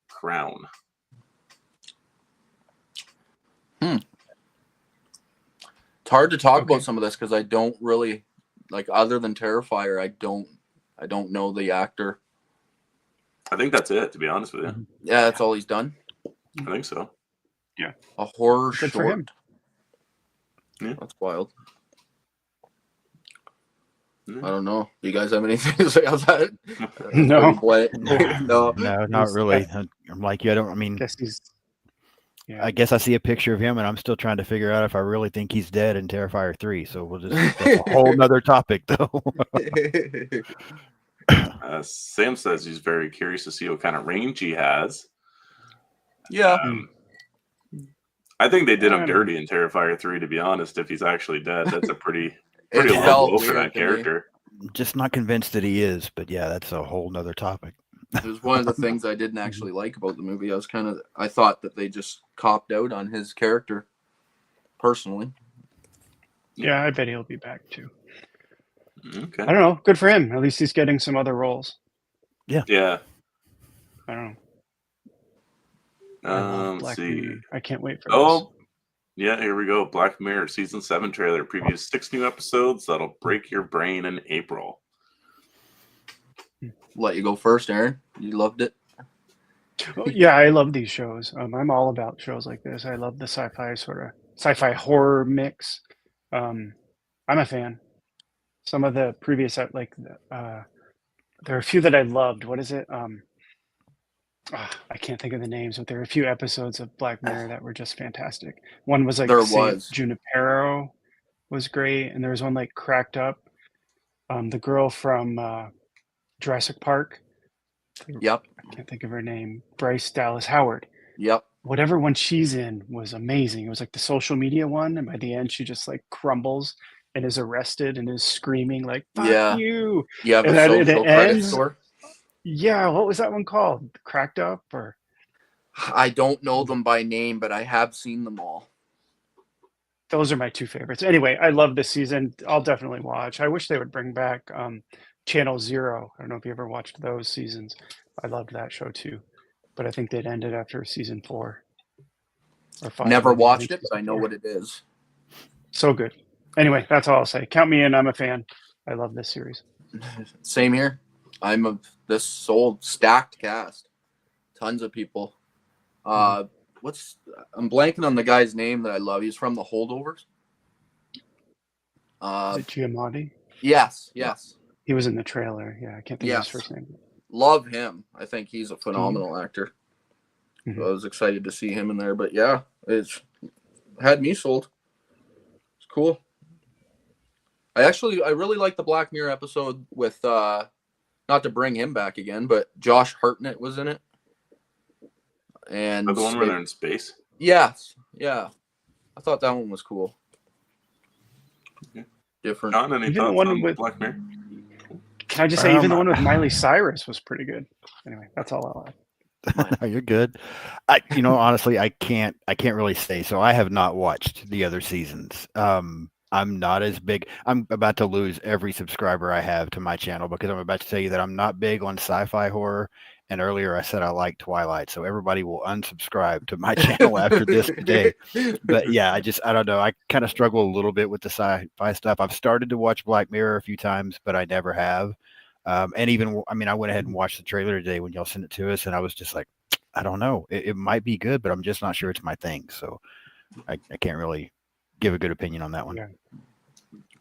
Crown. It's hard to talk about some of this because I don't really like, other than Terrifier, I don't know the actor. I think that's it, to be honest with you. Yeah, that's all he's done. I think so. Yeah. A horror Good short. for him. Yeah. That's wild. Yeah. I don't know. Do you guys have anything to say on that? No. No. No, not really. I'm like you. I mean, Guess he's. Yeah. I guess I see a picture of him, and I'm still trying to figure out if I really think he's dead in Terrifier 3. So we'll just that's a whole nother topic, though. Sam says he's very curious to see what kind of range he has. Yeah. I think they did him dirty in Terrifier 3, to be honest. If he's actually dead, that's a pretty It low felt blow for weird that to me. character. Just not convinced that he is, but yeah, that's a whole nother topic. It was one of the things I didn't actually like about the movie. I thought that they just copped out on his character, personally. Yeah, I bet he'll be back too. Okay. I don't know. Good for him. At least he's getting some other roles. Yeah. I don't know. I Let's love Black see. Mirror. I can't wait for Oh, yeah, here we go. Black Mirror Season 7 trailer previews 6 new episodes that'll break your brain in April. Let you go first, Aaron. You loved it. this. Yeah, I love these shows. I'm all about shows like this. I love the sci-fi horror mix. I'm a fan. Some of the previous there are a few that I loved. What is it? I can't think of the names, but there are a few episodes of Black Mirror that were just fantastic. One was like Junipero was great, and there was one like Cracked Up. The girl from Jurassic Park. Yep. I can't think of her name. Bryce Dallas Howard. Yep. Whatever one she's in was amazing. It was like the social media one, and by the end she just like crumbles and is arrested and is screaming like "Fuck you!" Yeah, the and social credit score. Yeah, what was that one called? Cracked Up, or I don't know them by name, but I have seen them all. Those are my two favorites. Anyway, I love this season. I'll definitely watch. I wish they would bring back Channel Zero. I don't know if you ever watched those seasons. I loved that show too, but I think they'd ended after season 4 or 5. Never watched it, but I know what it is. So good. Anyway, that's all I'll say. Count me in. I'm a fan. I love this series. Same here. I'm this sold stacked cast. Tons of people. I'm blanking on the guy's name that I love. He's from The Holdovers. Is it Giamatti? Yes. He was in the trailer. Yeah, I can't think of his first name. Love him. I think he's a phenomenal actor. Mm-hmm. So I was excited to see him in there. But yeah, it's had me sold. It's cool. I really like the Black Mirror episode with not to bring him back again, but Josh Hartnett was in it. And the one where they're in space? Yes. Yeah. I thought that one was cool. Okay. Different. John, any thoughts on Black Mirror? Can I just say, even the one with Miley Cyrus was pretty good. Anyway, that's all I'll add. No, you're good. Honestly, I can't really say. So I have not watched the other seasons. I'm not as big. I'm about to lose every subscriber I have to my channel because I'm about to tell you that I'm not big on sci-fi horror. And earlier I said I like Twilight. So everybody will unsubscribe to my channel after this today. But yeah, I don't know. I kind of struggle a little bit with the sci-fi stuff. I've started to watch Black Mirror a few times, but I never have. And even, I went ahead and watched the trailer today when y'all sent it to us. And I was just like, I don't know. It might be good, but I'm just not sure it's my thing. So I can't really give a good opinion on that one.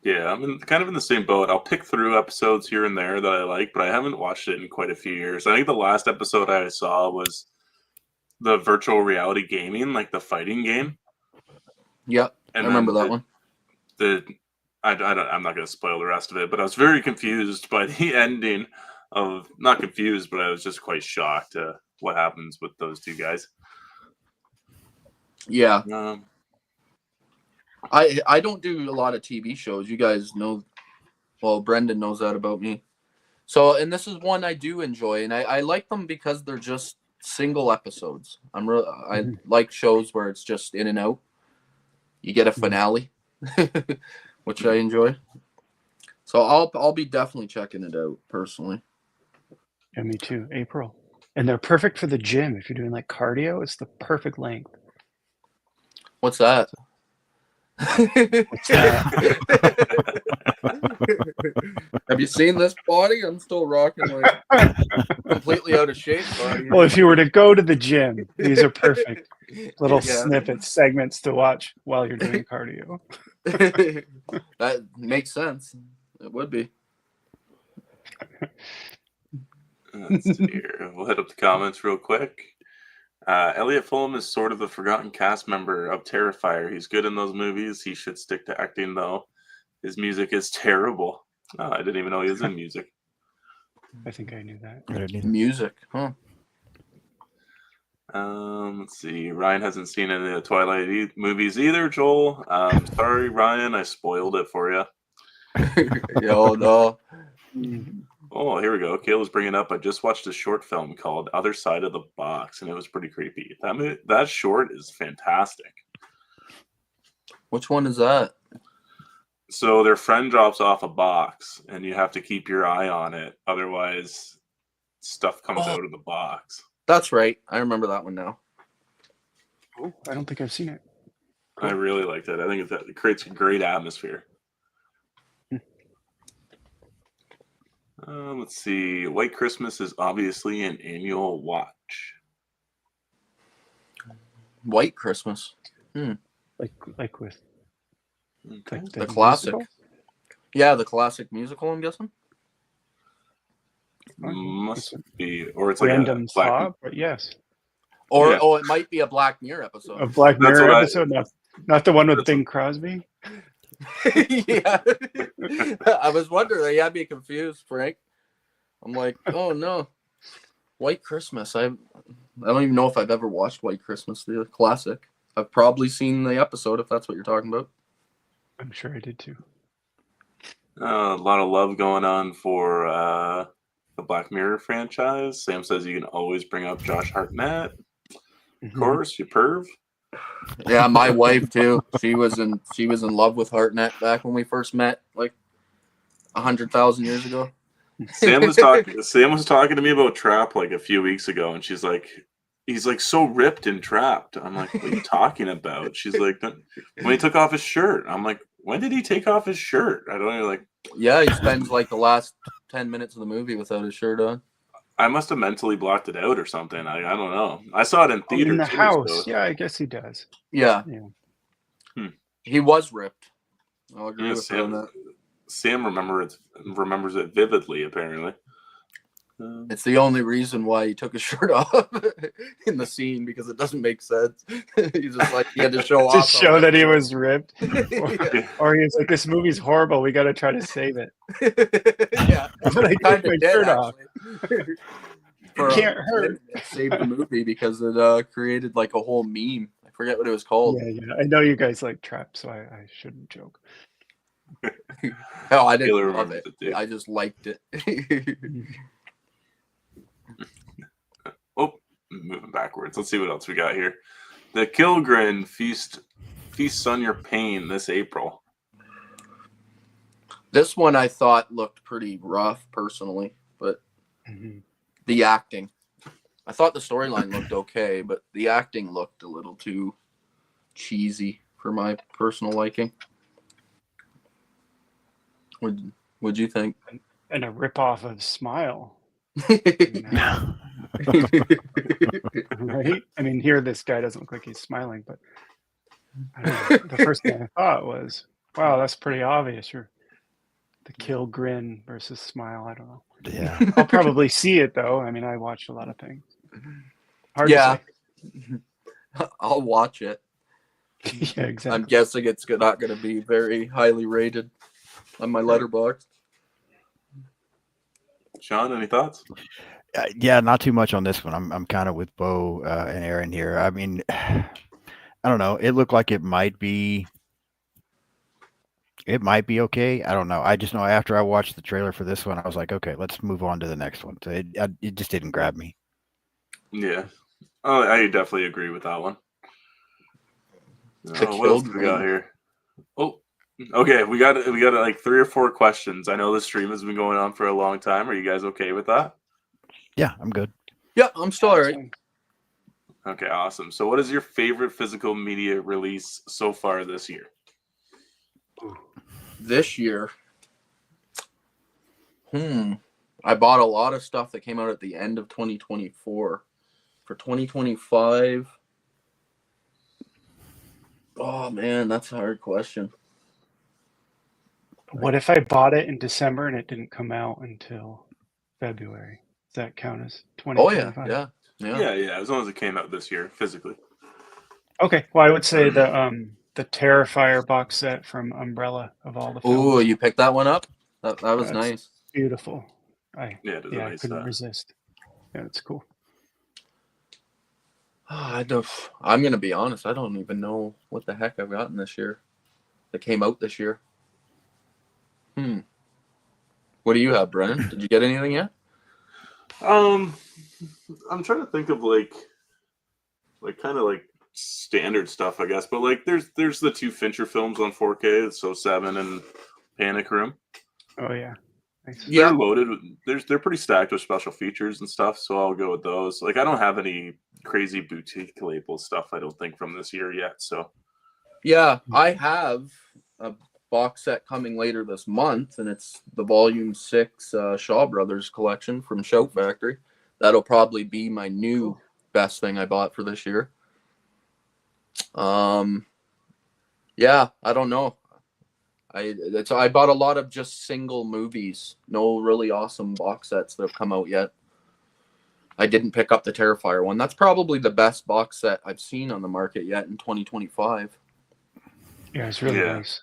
Yeah, I'm kind of in the same boat. I'll pick through episodes here and there that I like, but I haven't watched it in quite a few years. I think the last episode I saw was the virtual reality gaming, like the fighting game. Yep, and I remember that one. I'm not going to spoil the rest of it, but I was very confused by the ending of, not confused, but I was just quite shocked at what happens with those two guys. Yeah. I don't do a lot of TV shows. You guys know, well, Brendan knows that about me. So, and this is one I do enjoy, and I like them because they're just single episodes. I like shows where it's just in and out. You get a finale, which I enjoy. So I'll be definitely checking it out personally. Yeah, me too. April, and they're perfect for the gym if you're doing like cardio. It's the perfect length. What's that? Have you seen this body? I'm still rocking like completely out of shape body. Well, if you were to go to the gym, these are perfect little snippets, segments to watch while you're doing cardio. That makes sense. It would be. Let's see here. We'll hit up the comments real quick. Elliot Fulham is sort of the forgotten cast member of Terrifier. He's good in those movies. He should stick to acting, though. His music is terrible. Oh, I didn't even know he was in music. I think I knew that. Music, huh? Let's see. Ryan hasn't seen any of the Twilight movies either, Joel. Sorry, Ryan. I spoiled it for you. Yo, no. Oh, here we go. Kayla's bringing up. I just watched a short film called Other Side of the Box, and it was pretty creepy. That short is fantastic. Which one is that? So their friend drops off a box, and you have to keep your eye on it. Otherwise, stuff comes out of the box. That's right. I remember that one now. Oh, I don't think I've seen it. I really liked it. I think it creates a great atmosphere. Let's see. White Christmas is obviously an annual watch. White Christmas. Like with Okay. The classic. musical? Yeah, the classic musical, I'm guessing. Must be, or it's like Random a Black. thought, but yes. Or Yeah. it might be a Black Mirror episode. A Black That's Mirror what episode, not the one with That's Bing Crosby. Yeah. I was wondering. You had me confused, Frank. I'm like, oh no. White Christmas. I don't even know if I've ever watched White Christmas, the classic. I've probably seen the episode if that's what you're talking about. I'm sure I did too. A lot of love going on for the Black Mirror franchise. Sam says you can always bring up Josh Hartnett. Of course, you perv. Yeah, my wife too. She was in love with Hartnett back when we first met, like 100,000 years ago. Sam was talking to me about Trap like a few weeks ago, and she's like, he's like so ripped and trapped. I'm like, what are you talking about? She's like, when he took off his shirt. I'm like, when did he take off his shirt? I don't know. Like, yeah, he spends like the last 10 minutes of the movie without his shirt on. I must have mentally blocked it out or something. I don't know. I saw it in theater in the too, house. so- Yeah, I guess he does. Yeah. He was ripped. I'll agree with you on that. Sam remembers it vividly, apparently. It's the only reason why he took his shirt off in the scene, because it doesn't make sense. He's just like, he had to show off. To show that he was ripped. Yeah. Or he's like, this movie's horrible. We got to try to save it. Yeah. But I Kind took my of did, shirt off. actually. It can't hurt. It saved the movie because it created like a whole meme. I forget what it was called. Yeah. I know you guys like Trap, so I shouldn't joke. No, I didn't Taylor love remembers it. it, too. I just liked it. Oh, moving backwards. Let's see what else we got here. The Kilgren feasts on your pain this April. This one I thought looked pretty rough personally, but the acting. I thought the storyline looked okay, but the acting looked a little too cheesy for my personal liking. What'd you think? And a ripoff of Smile. Right? I mean, here this guy doesn't look like he's smiling, but I don't know. The first thing I thought was, wow, that's pretty obvious. You're the kill grin versus Smile. I don't know. Yeah. I'll probably see it though. I mean, I watch a lot of things. Hard Yeah. to I'll watch it. say. Yeah, exactly. I'm guessing it's not going to be very highly rated on my letterbox. Sean, any thoughts? Yeah, not too much on this one. I'm kind of with Beau and Aaron here. I mean, I don't know. It looked like it might be okay. I don't know. I just know after I watched the trailer for this one, I was like, okay, let's move on to the next one. So it just didn't grab me. Yeah. Oh, I definitely agree with that one. The What else do we got here? Oh, okay. We got like 3 or 4 questions. I know the stream has been going on for a long time. Are you guys okay with that? Yeah, I'm good. Yeah, I'm still all right. Okay, awesome. So what is your favorite physical media release so far this year? This year, I bought a lot of stuff that came out at the end of 2024. For 2025, oh man, that's a hard question. What if I bought it in December and it didn't come out until February? Does that count as 2025? Oh Yeah. As long as it came out this year physically. Okay. Well, I would say the Terrifier box set from Umbrella of all the films. Oh, you picked that one up? That was That's nice. Beautiful. It is a nice I couldn't resist. Yeah, it's cool. I'm gonna be honest. I don't even know what the heck I've gotten this year. That came out this year. What do you have, Brennan? Did you get anything yet? I'm trying to think of like kind of like standard stuff, I guess. But like, there's the 2 Fincher films on 4K, so 7 and Panic Room. Oh yeah. Nice. Yeah. They're loaded. They're pretty stacked with special features and stuff, so I'll go with those. Like, I don't have any crazy boutique label stuff, I don't think, from this year yet. So Yeah, I have a box set coming later this month, and it's the Volume 6 Shaw Brothers collection from Shout Factory. That'll probably be my new best thing I bought for this year. Yeah, I don't know. I bought a lot of just single movies. No really awesome box sets that have come out yet. I didn't pick up the Terrifier one. That's probably the best box set I've seen on the market yet in 2025. Yeah, it's really nice.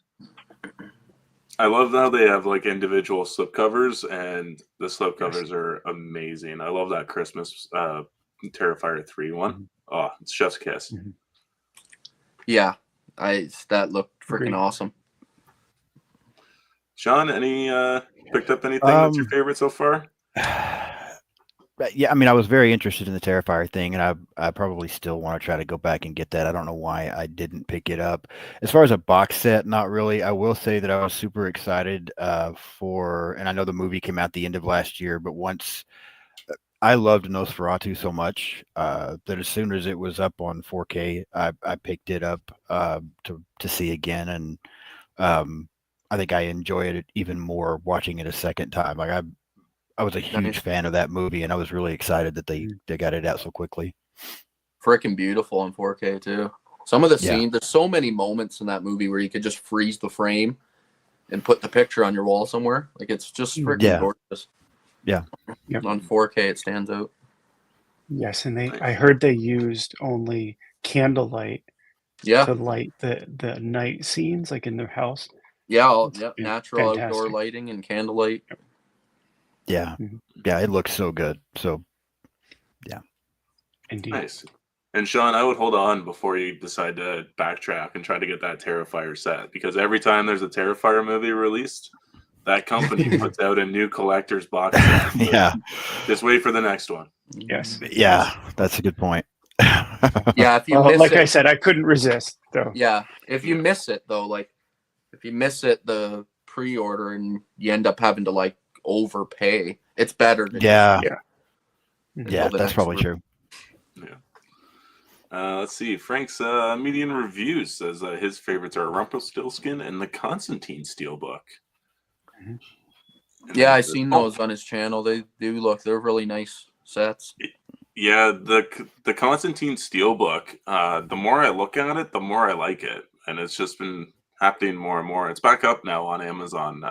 I love how they have like individual slipcovers, and the slipcovers are amazing. I love that Christmas Terrifier 3 one. Oh, it's chef's kiss. Yeah, that looked freaking awesome. Sean, any picked up anything that's your favorite so far? Yeah, I mean, I was very interested in the Terrifier thing, and I probably still want to try to go back and get that. I don't know why I didn't pick it up. As far as a box set, not really. I will say that I was super excited for, and I know the movie came out the end of last year, but once I loved Nosferatu so much that as soon as it was up on 4K, I picked it up to see again, and I think I enjoyed it even more watching it a second time. Like I was a huge fan of that movie, and I was really excited that they got it out so quickly. Freaking beautiful on 4K too. Some of the scenes, there's so many moments in that movie where you could just freeze the frame and put the picture on your wall somewhere. Like, it's just freaking gorgeous. Yeah. Yep. On 4K, it stands out. Yes, and I heard they used only candlelight to light the night scenes, like in their house. Yeah, natural outdoor lighting and candlelight. Yeah, yeah, it looks so good. So, yeah, indeed. Nice. And Sean, I would hold on before you decide to backtrack and try to get that Terrifier set, because every time there's a Terrifier movie released, that company puts out a new collector's box set. Yeah, just wait for the next one. Yes. Yeah, that's a good point. Yeah, if you miss like it, I said, I couldn't resist. So yeah, if you miss it though, like if you miss it, the pre-order, and you end up having to like overpay, it's better to yeah, that's probably true. Yeah. Let's see. Frank's median reviews says his favorites are Rumpelstiltskin and the Constantine Steelbook. Yeah, I've seen those on his channel. They're really nice sets. Yeah, the Constantine Steelbook, the more I look at it, the more I like it. And it's just been happening more and more. It's back up now on Amazon.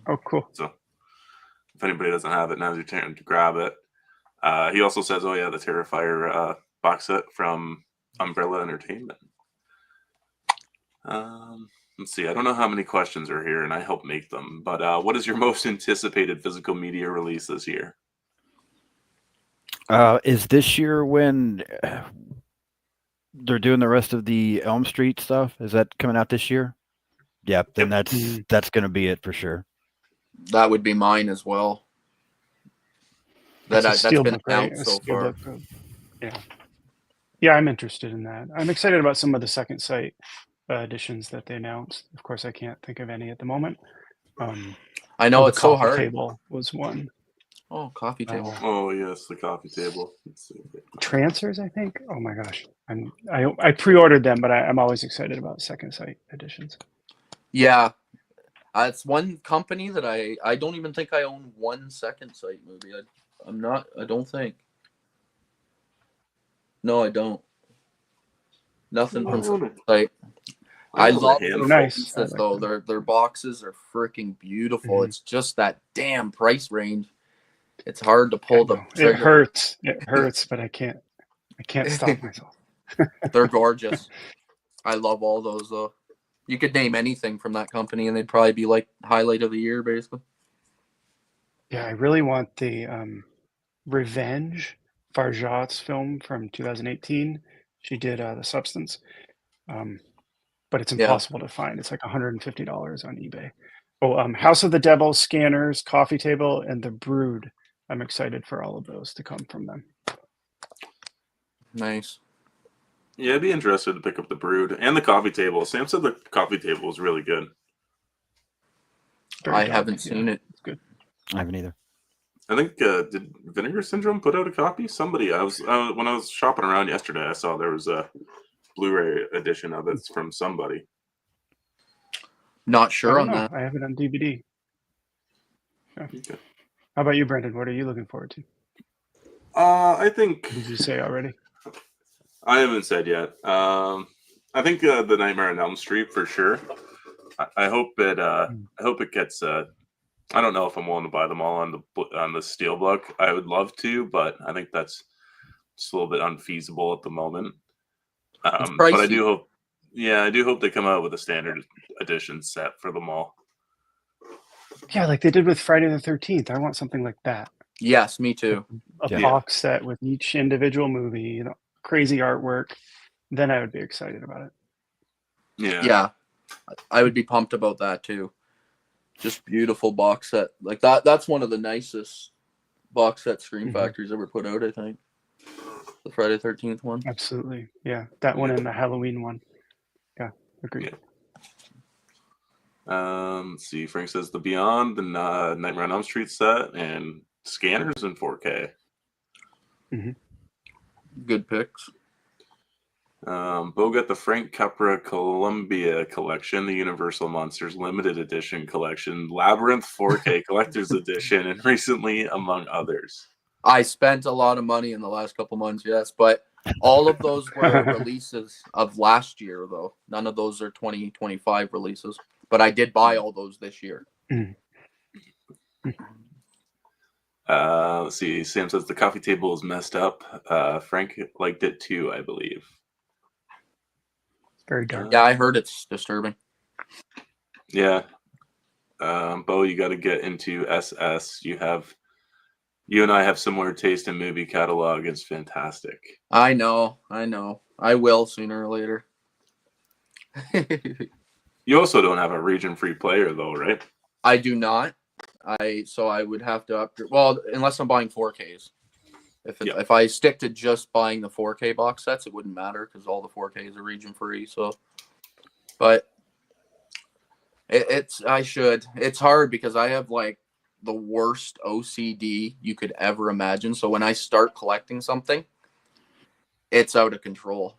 Oh, cool. So if anybody doesn't have it, now's your turn to grab it. He also says, oh yeah, the Terrifier box set from Umbrella Entertainment. Let's see. I don't know how many questions are here, and I help make them. But what is your most anticipated physical media release this year? Is this year when they're doing the rest of the Elm Street stuff? Is that coming out this year? Yep. Then that's going to be it for sure. That would be mine as well. That's been announced so far. Yeah, I'm interested in that. I'm excited about some of the Second Sight editions that they announced. Of course, I can't think of any at the moment. I know it's so hard. Table was one. Oh, coffee table. Oh yes, the coffee table. Let's see. Trancers, I think. Oh my gosh, I pre-ordered them, but I'm always excited about Second Sight editions. Yeah. It's one company that I don't even think I own one Second Sight movie. I don't think. No, I don't. Nothing from Second Sight. I love their Nice. releases, though. Their boxes are freaking beautiful. It's just that damn price range. It's hard to pull the trigger. It hurts, but I can't stop myself. They're gorgeous. I love all those, though. You could name anything from that company, and they'd probably be like highlight of the year, basically. Yeah, I really want the Revenge, Farjat's film from 2018. She did The Substance, but it's impossible to find. It's like $150 on eBay. Oh, House of the Devil, Scanners, Coffee Table, and The Brood. I'm excited for all of those to come from them. Nice. Yeah, I'd be interested to pick up The Brood and the Coffee Table. Sam said the Coffee Table was really good. I haven't seen it. It's good. I haven't either. I think did Vinegar Syndrome put out a copy? Somebody. When I was shopping around yesterday, I saw there was a Blu-ray edition of it from somebody. Not sure on that. I have it on DVD. Yeah. Okay. How about you, Brendan? What are you looking forward to? I think. Did you say already? I haven't said yet. I think the Nightmare on Elm Street for sure. I hope it. I hope it gets. I don't know if I'm willing to buy them all on the Steelbook. I would love to, but I think that's just a little bit unfeasible at the moment. But I do hope. Yeah, I do hope they come out with a standard edition set for them all. Yeah, like they did with Friday the 13th. I want something like that. Yes, me too. A box set with each individual movie, crazy artwork. Then I would be excited about it. Yeah, I would be pumped about that too. Just beautiful box set like that. That's one of the nicest box set Scream Factory's ever put out, I think. The Friday the 13th one. Absolutely. Yeah, that one and the Halloween one. Yeah, agreed. Let's see. Frank says the Beyond, the Nightmare on Elm Street set, and Scanners in 4K. Good picks. Beau got the Frank Capra Columbia Collection, the Universal Monsters Limited Edition Collection, Labyrinth 4K Collector's Edition, and recently, among others. I spent a lot of money in the last couple months, yes, but all of those were releases of last year, though. None of those are 2025 releases, but I did buy all those this year. Let's see. Sam says the coffee table is messed up. Frank liked it too, I believe. It's very dark. Yeah, I heard it's disturbing. Yeah. Beau, you got to get into SS. You and I have similar taste in movie catalog. It's fantastic. I know. I will sooner or later. You also don't have a region-free player, though, right? I do not. So I would have to upgrade. Well, unless I'm buying 4Ks. If I stick to just buying the 4K box sets, it wouldn't matter because all the 4Ks are region-free. So, but it's hard because I have like the worst OCD you could ever imagine. So when I start collecting something, it's out of control.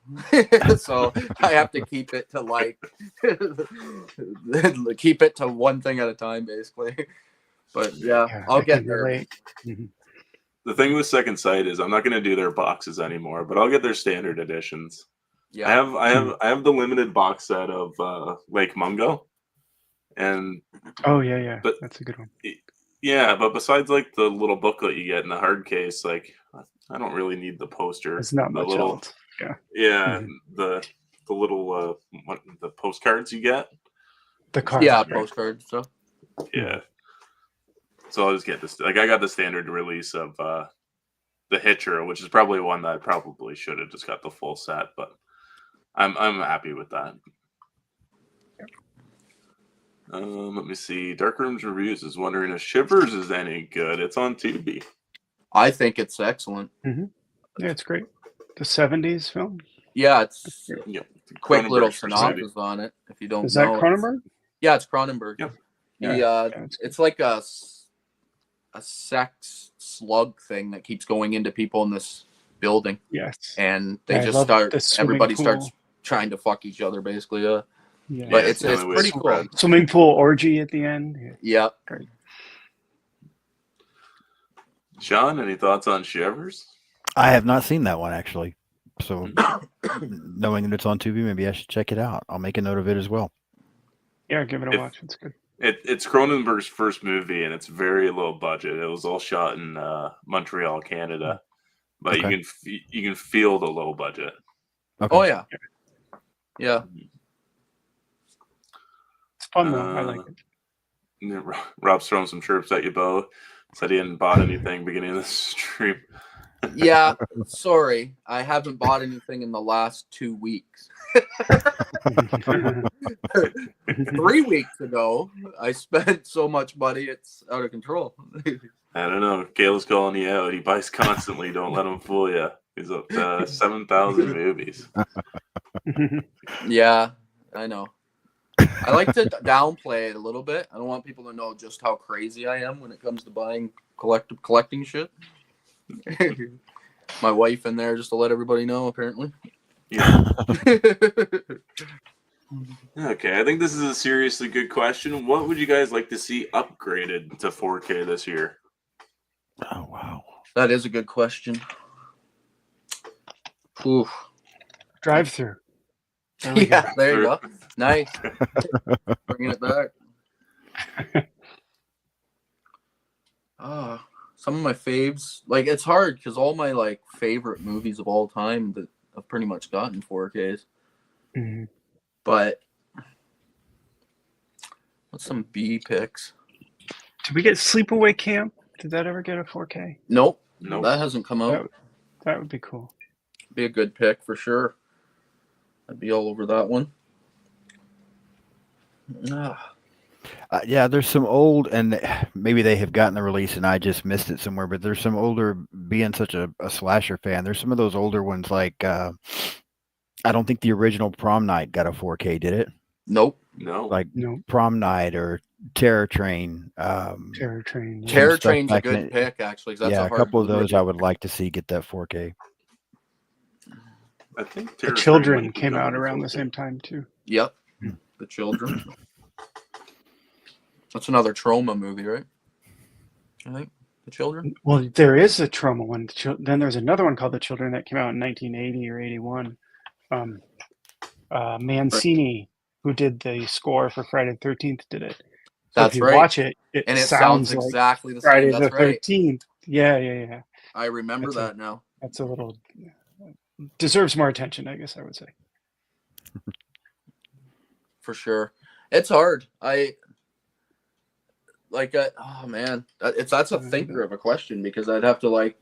So I have to keep it to keep it to one thing at a time, basically. But yeah, I'll get there. The thing with Second Sight is I'm not going to do their boxes anymore, but I'll get their standard editions. Yeah, I have the limited box set of Lake Mungo, and but that's a good one. Yeah, but besides like the little booklet you get in the hard case, like I don't really need the poster. It's not much else. Yeah, the little the postcards you get. The cards. Yeah, postcards stuff. Yeah. So I'll just get this. Like I got the standard release of the Hitcher, which is probably one that I probably should have just got the full set, but I'm happy with that. Let me see. Dark Rooms Reviews is wondering if Shivers is any good. It's on Tubi. I think it's excellent. Yeah, it's great. The 70s film. Yeah, it's quick little synopsis on it. If you don't know, is that Cronenberg? Yeah, it's Cronenberg. Yep. It's like a sex slug thing that keeps going into people in this building. Yes. And they just start. Everybody starts trying to fuck each other, basically. Yeah. But Yeah, it's the only way pretty to cool. spread. Swimming pool orgy at the end. Yeah. Great. Sean, any thoughts on Shivers? I have not seen that one actually. So Mhm. knowing that it's on Tubi, maybe I should check it out. I'll make a note of it as well. Yeah, give it a watch. It's good. It's Cronenberg's first movie, and it's very low budget. It was all shot in Montreal, Canada, but Okay. you can feel the low budget. Okay. Oh yeah. Yeah. It's fun though. I like it. Yeah, Rob's throwing some chirps at you, Beau. Said he hadn't bought anything beginning of the stream. Yeah. Sorry, I haven't bought anything in the last 2 weeks. 3 weeks ago, I spent so much money, it's out of control. I don't know. Gail's calling you out. He buys constantly. Don't let him fool you. He's up to 7,000 movies. Yeah, I know. I like to downplay it a little bit. I don't want people to know just how crazy I am when it comes to buying collecting shit. My wife in there just to let everybody know, apparently. Yeah. Okay, I think this is a seriously good question. What would you guys like to see upgraded to 4K this year? Oh wow. That is a good question. Oof. Drive through. Yeah, there you go. Nice. Bringing it back. Some of my faves, like it's hard because all my like favorite movies of all time that I've pretty much gotten 4Ks. Mm-hmm. But what's some B picks? Did we get Sleepaway Camp? Did that ever get a 4K? Nope. Nope. That hasn't come out. That would be cool. Be a good pick for sure. I'd be all over that one. Yeah, there's some old, and maybe they have gotten the release and I just missed it somewhere, but there's some older, being such a slasher fan, there's some of those older ones like, I don't think the original Prom Night got a 4K, did it? Nope. No. Like No. Prom Night or Terror Train. Terror Train. Yeah. Terror stuff Train's a back good in- pick, actually. 'Cause that's yeah, a a hard couple of movie. those I would like to see get that 4K. I think The Terror Children Train came might out be around the 4K. same time too. Yep. The Children. That's another trauma movie, right? I think. The Children? Well, there is a trauma one. Then there's another one called The Children that came out in 1980 or 81. Mancini, who did the score for Friday the 13th, did it. So That's if you right. watch it, it And it sounds sounds like exactly the Friday same. the That's right. 13th. Yeah. I remember That's that now. That's a little deserves more attention, I guess I would say. For sure. It's hard. Oh man, that's a thinker of a question because I'd have to like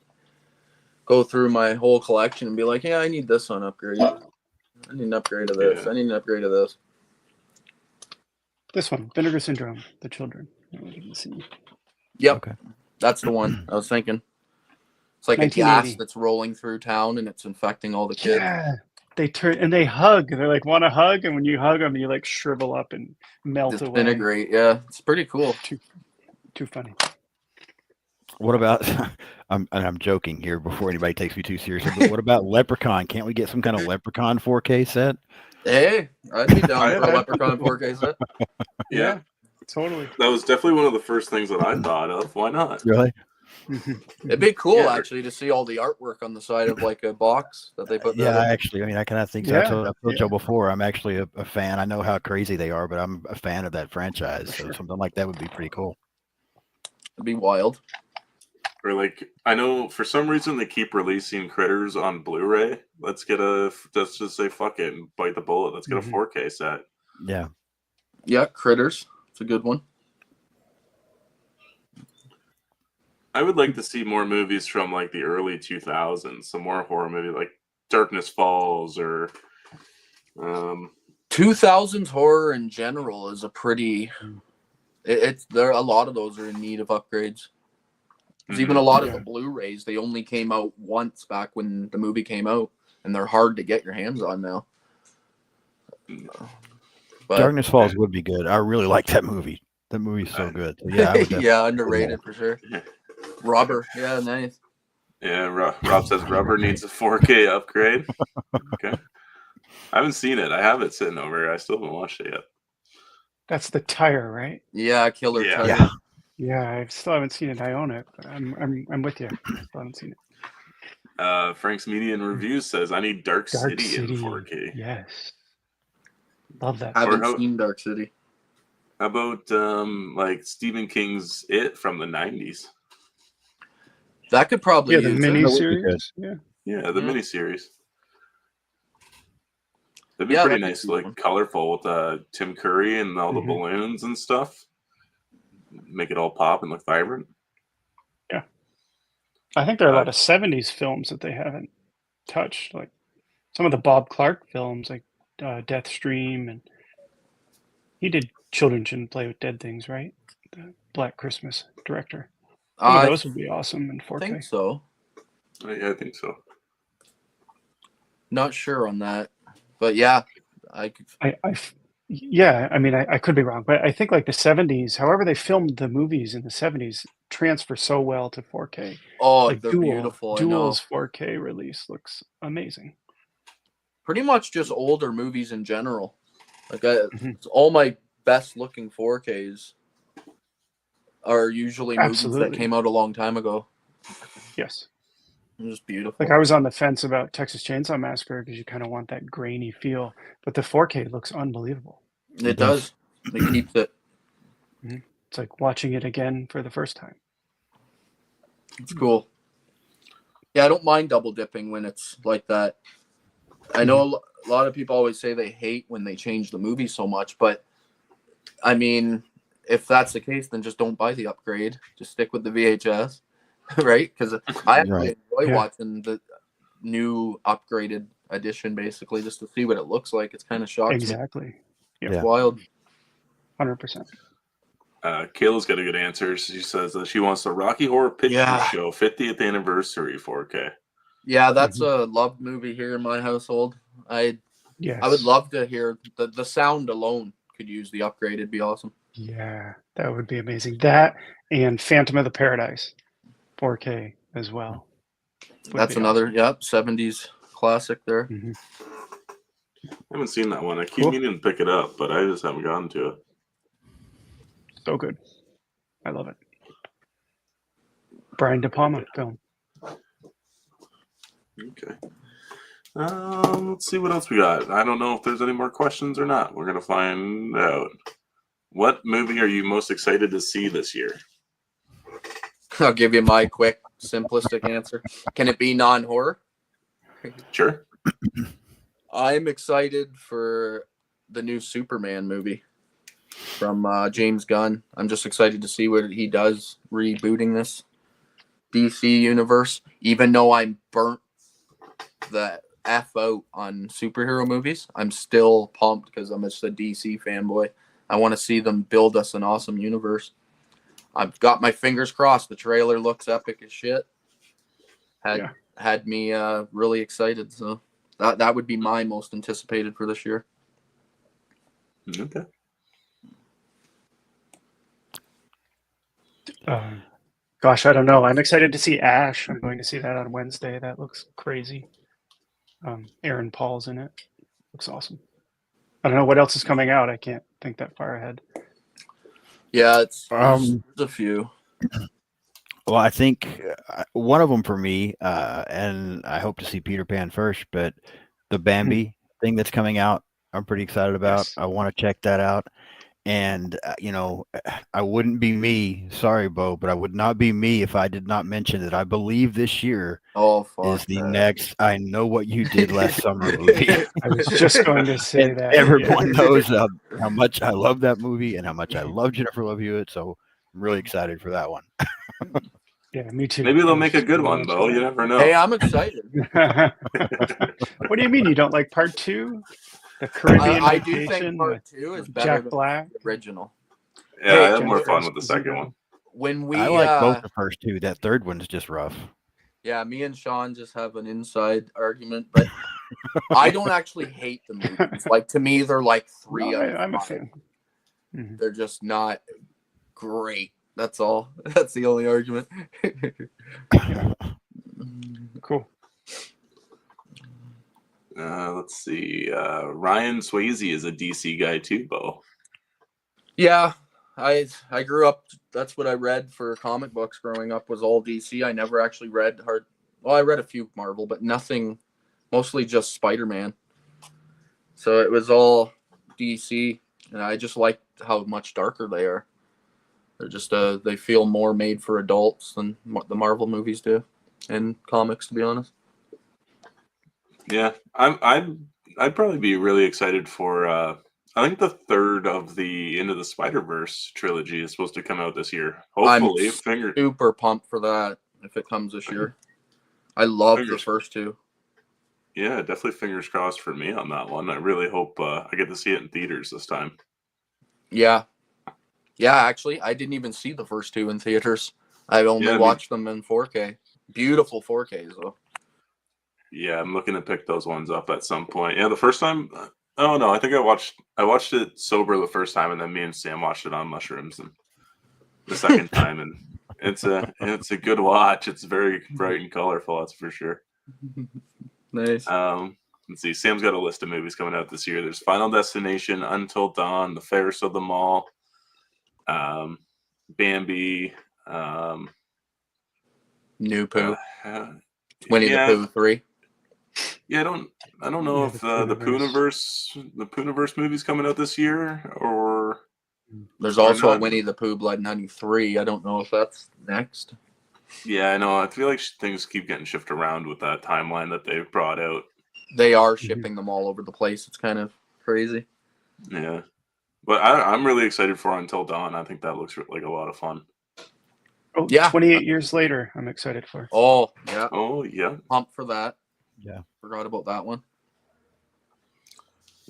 go through my whole collection and be like, yeah, I need this on upgrade. I need an upgrade of this. Yeah. I need an upgrade of this. This one, Vinegar Syndrome, The Children. I didn't see. Yep, Okay. that's the one I was thinking. It's like a 1980. gas that's rolling through town and it's infecting all the kids. Yeah, they turn and they hug. They're like, want to hug, and when you hug them, you like shrivel up and melt away. Disintegrate. Yeah, it's pretty cool. Too funny. What about, I'm joking here before anybody takes me too seriously, but what about Leprechaun? Can't we get some kind of Leprechaun 4K set? Hey, I'd be down for a Leprechaun 4K set. Yeah. Totally. That was definitely one of the first things that I thought of. Why not? Really? It'd be cool Yeah. actually to see all the artwork on the side of like a box that they put. Yeah, that in. actually, I mean, I kind of think so. Yeah, I told yeah. Joe before, I'm actually a fan. I know how crazy they are, but I'm a fan of that franchise. So Sure. something like that would be pretty cool. It'd be wild. Or like, I know for some reason they keep releasing Critters on Blu-ray. Let's just say fuck it and bite the bullet. Let's get a Mhm. 4K set. Yeah. Yeah, Critters. It's a good one. I would like to see more movies from like the early 2000s. Some more horror movies like Darkness Falls or 2000s horror in general is a pretty. It's there. A lot of those are in need of upgrades. 'Cause even a lot of the Blu-rays, they only came out once back when the movie came out, and they're hard to get your hands on now. But, Darkness Falls would be good. I really like that movie. That movie's so good. So, yeah, I would definitely- yeah, underrated for sure. Rubber, yeah, nice. Yeah, Rob says Rubber needs a 4K upgrade. Okay. I haven't seen it. I have it sitting over here. I still haven't watched it yet. That's the tire, right? Yeah, Killer Yeah. Tire. Yeah. Yeah, I still haven't seen it. I own it, but I'm with you. I still haven't seen it. Frank's Media and Reviews says I need Dark Dark City in City. 4K. Yes. Love that. Haven't how- seen Dark City. How about like Stephen King's It from the 90s? That could probably Yeah, the use it. miniseries. Yeah. Yeah, the Yeah. miniseries. That'd be Yeah, pretty that'd be nice, cool. like colorful with Tim Curry and all the Mhm. balloons and stuff. Make it all pop and look vibrant. I think there are a lot of 70s films that they haven't touched, like some of the Bob Clark films, like Deathstream, and he did Children Shouldn't Play with Dead Things, right? The Black Christmas director. Some of I those would be awesome in 4K. think so. Yeah, I think so. Not sure on that, but yeah, Yeah, I mean, I could be wrong, but I think like the 70s, however they filmed the movies in the 70s, transfer so well to 4K. Oh, Like they're beautiful. I know. Duel's 4K release looks amazing. Pretty much just older movies in general. Like Mhm. all my best looking 4Ks are usually movies that Absolutely. came out a long time ago. Yes. It's just beautiful. Like I was on the fence about Texas Chainsaw Massacre because you kind of want that grainy feel, but the 4K looks unbelievable. It does. It keeps it. It's like watching it again for the first time. It's cool. Yeah, I don't mind double dipping when it's like that. I know a lot of people always say they hate when they change the movie so much, but I mean, if that's the case, then just don't buy the upgrade. Just stick with the VHS, right? Because I actually enjoy watching the new upgraded edition, basically, just to see what it looks like. It's kind of shocking. Exactly. Yeah. It's wild. 100%. Kayla's got a good answer. She says that she wants the Rocky Horror Picture Show 50th anniversary 4K. Yeah, that's a loved movie here in my household. I would love to hear the sound alone could use the upgrade. It'd be awesome. Yeah, that would be amazing. That and Phantom of the Paradise 4K as well. That's another 70s classic there. I haven't seen that one. I keep meaning to pick it up, but I just haven't gotten to it. So good. I love it. Brian De Palma film. Okay. Let's see what else we got. I don't know if there's any more questions or not. We're going to find out. What movie are you most excited to see this year? I'll give you my quick, simplistic answer. Can it be non-horror? Sure. I'm excited for the new Superman movie from James Gunn. I'm just excited to see what he does rebooting this DC universe, even though I'm burnt the F out on superhero movies. I'm still pumped because I'm just a DC fanboy. I want to see them build us an awesome universe. I've got my fingers crossed. The trailer looks epic as shit. Had me really excited. So that would be my most anticipated for this year. Okay. Gosh, I don't know. I'm excited to see Ash. I'm going to see that on Wednesday. That looks crazy. Aaron Paul's in it. Looks awesome. I don't know what else is coming out. I can't think that far ahead. Yeah, there's a few. Well, I think one of them for me, and I hope to see Peter Pan first, but the Bambi thing that's coming out, I'm pretty excited about. Yes. I want to check that out. And, I wouldn't be me. Sorry, Beau, but I would not be me if I did not mention that I believe this year is the next I Know What You Did Last Summer movie. I was just going to say that. Everyone knows how much I love that movie and how much I love Jennifer Love Hewitt. So I'm really excited for that one. Yeah, me too. Maybe they'll make a good one, Beau. You never know. Hey, I'm excited. What do you mean you don't like part 2? The Caribbean I do Vacation think part with 2 is better Jack than Black. the original. Yeah, I had more fun with the second one. When I like both the first two. That third one's just rough. Yeah, me and Sean just have an inside argument, but I don't actually hate the movies. Like, to me, they're like 3 out of 5. I'm a fan. They're just not great. That's all. That's the only argument. Cool. Let's see. Ryan Swayze is a DC guy too, Beau. Yeah, I grew up. That's what I read for comic books growing up, was all DC. I never actually read Well, I read a few Marvel, but nothing. Mostly just Spider-Man. So it was all DC, and I just liked how much darker they are. They're just they feel more made for adults than the Marvel movies do, in comics, to be honest. Yeah, I'd probably be really excited for. I think the third of the Into the Spider-Verse trilogy is supposed to come out this year. Hopefully, I'm super pumped for that if it comes this year. I love the first two. Yeah, definitely fingers crossed for me on that one. I really hope I get to see it in theaters this time. Yeah. Yeah, actually, I didn't even see the first two in theaters. I only watched them in 4K. Beautiful 4Ks, though. Yeah, I'm looking to pick those ones up at some point. Yeah, the first time... Oh, no, I think I watched it sober the first time, and then me and Sam watched it on mushrooms and the second time, and it's a good watch. It's very bright and colorful, that's for sure. Nice. Let's see. Sam's got a list of movies coming out this year. There's Final Destination, Until Dawn, The Fairest of Them All, Bambi, New Pooh, Winnie the Pooh 3. Yeah, I don't know if the Poohniverse movie's coming out this year, or there's also a Winnie the Pooh Blood and Honey 3. I don't know if that's next. Yeah, I know. I feel like things keep getting shifted around with that timeline that they've brought out. They are shipping them all over the place. It's kind of crazy. Yeah. But I'm really excited for Until Dawn. I think that looks like a lot of fun. Oh, yeah. 28 years later, I'm excited for. Oh, yeah. Oh, yeah. Pumped for that. Yeah. Forgot about that one.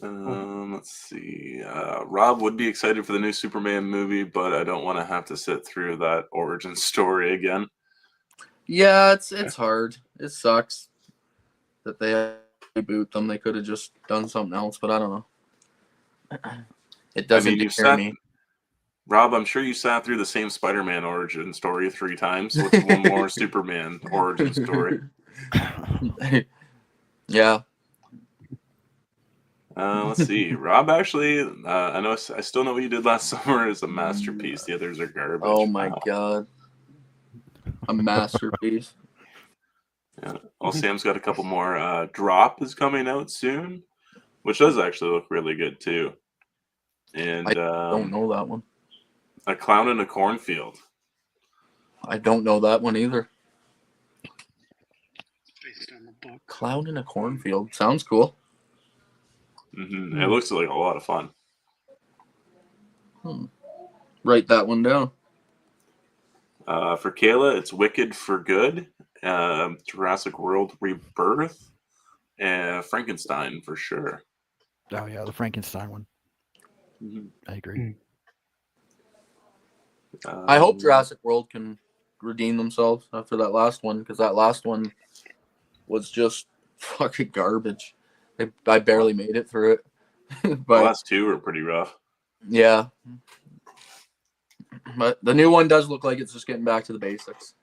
Let's see. Rob would be excited for the new Superman movie, but I don't want to have to sit through that origin story again. Yeah, it's hard. It sucks that they reboot them. They could have just done something else, but I don't know. It doesn't deter me. Rob, I'm sure you sat through the same Spider-Man origin story 3 times. What's one more Superman origin story? Yeah. Let's see. Rob, actually, I still know what you did last summer is a masterpiece. The others are garbage. Oh my god. A masterpiece. Yeah. Well, Sam's got a couple more. Drop is coming out soon, which does actually look really good too. And I don't know that one. A Clown in a Cornfield. I don't know that one either. Based on the book. Clown in a Cornfield. Sounds cool. Mm-hmm. It looks like a lot of fun. Write that one down. For Kayla, it's Wicked for Good, Jurassic World Rebirth, and Frankenstein for sure. Oh yeah, the Frankenstein one. Mm-hmm. I agree. I hope Jurassic World can redeem themselves after that last one, because that last one was just fucking garbage. I barely made it through it. But the last 2 were pretty rough. Yeah. But the new one does look like it's just getting back to the basics.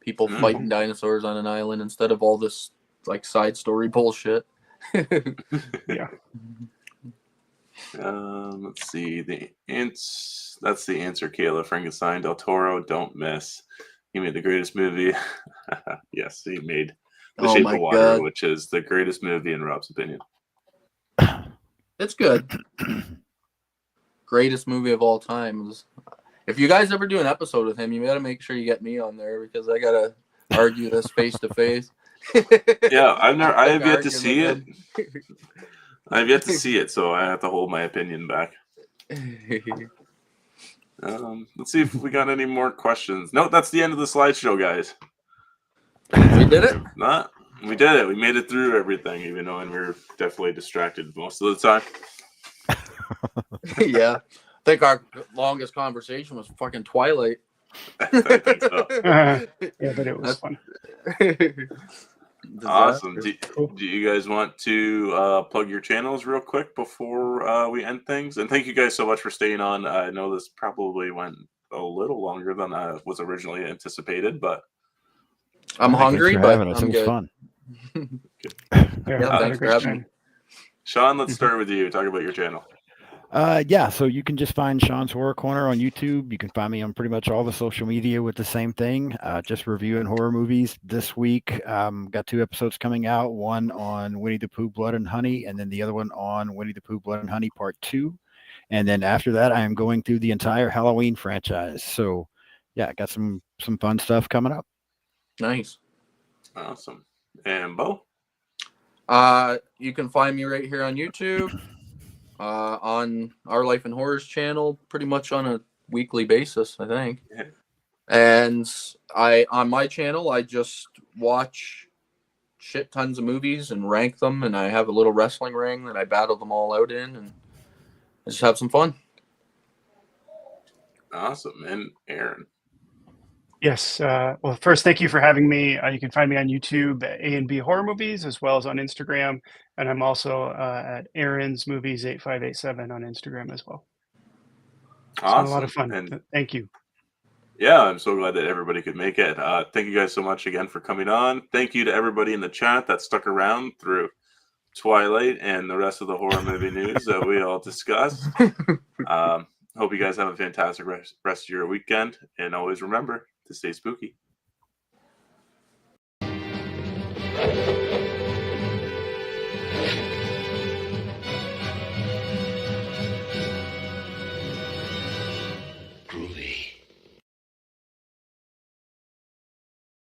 People fighting dinosaurs on an island instead of all this like side story bullshit. Yeah. Let's see. That's the answer, Kayla. Frankenstein, Del Toro, don't miss. He made the greatest movie. Yes, he made The Shape of Water, which is the greatest movie in Rob's opinion. It's good. Greatest movie of all time. If you guys ever do an episode with him, you got to make sure you get me on there, because I got to argue this face to face. Yeah, I have yet to see it. I have yet to see it, so I have to hold my opinion back. Let's see if we got any more questions. No, that's the end of the slideshow, guys. We did it? We did it. We made it through everything, even though we were definitely distracted most of the time. Yeah. I think our longest conversation was fucking Twilight. I think so. Yeah, but it was fun. Awesome. Do you guys want to plug your channels real quick before we end things? And thank you guys so much for staying on. I know this probably went a little longer than I was originally anticipated, but I'm hungry, but I'm good. It was fun. Yeah, thanks for having me. Sean, let's start with you. Talk about your channel. So you can just find Sean's Horror Corner on YouTube. You can find me on pretty much all the social media with the same thing, just reviewing horror movies. This week, got 2 episodes coming out, one on Winnie the Pooh, Blood and Honey, and then the other one on Winnie the Pooh, Blood and Honey Part 2. And then after that, I am going through the entire Halloween franchise. So yeah, I got some fun stuff coming up. Nice. Awesome. And Beau? You can find me right here on YouTube. On Our Life in Horrors channel, pretty much on a weekly basis, I think. Yeah. And on my channel, I just watch shit tons of movies and rank them, and I have a little wrestling ring that I battle them all out in, and I just have some fun. Awesome. And Aaron? Yes. Well, first, thank you for having me. You can find me on YouTube at A&B Horror Movies, as well as on Instagram. And I'm also at Aaron's Movies 8587 on Instagram as well. Awesome. So a lot of fun. And thank you. yeah, I'm so glad that everybody could make it. Thank you guys so much again for coming on. Thank you to everybody in the chat that stuck around through Twilight and the rest of the horror movie news that we all discussed. Hope you guys have a fantastic rest of your weekend. And always remember to stay spooky.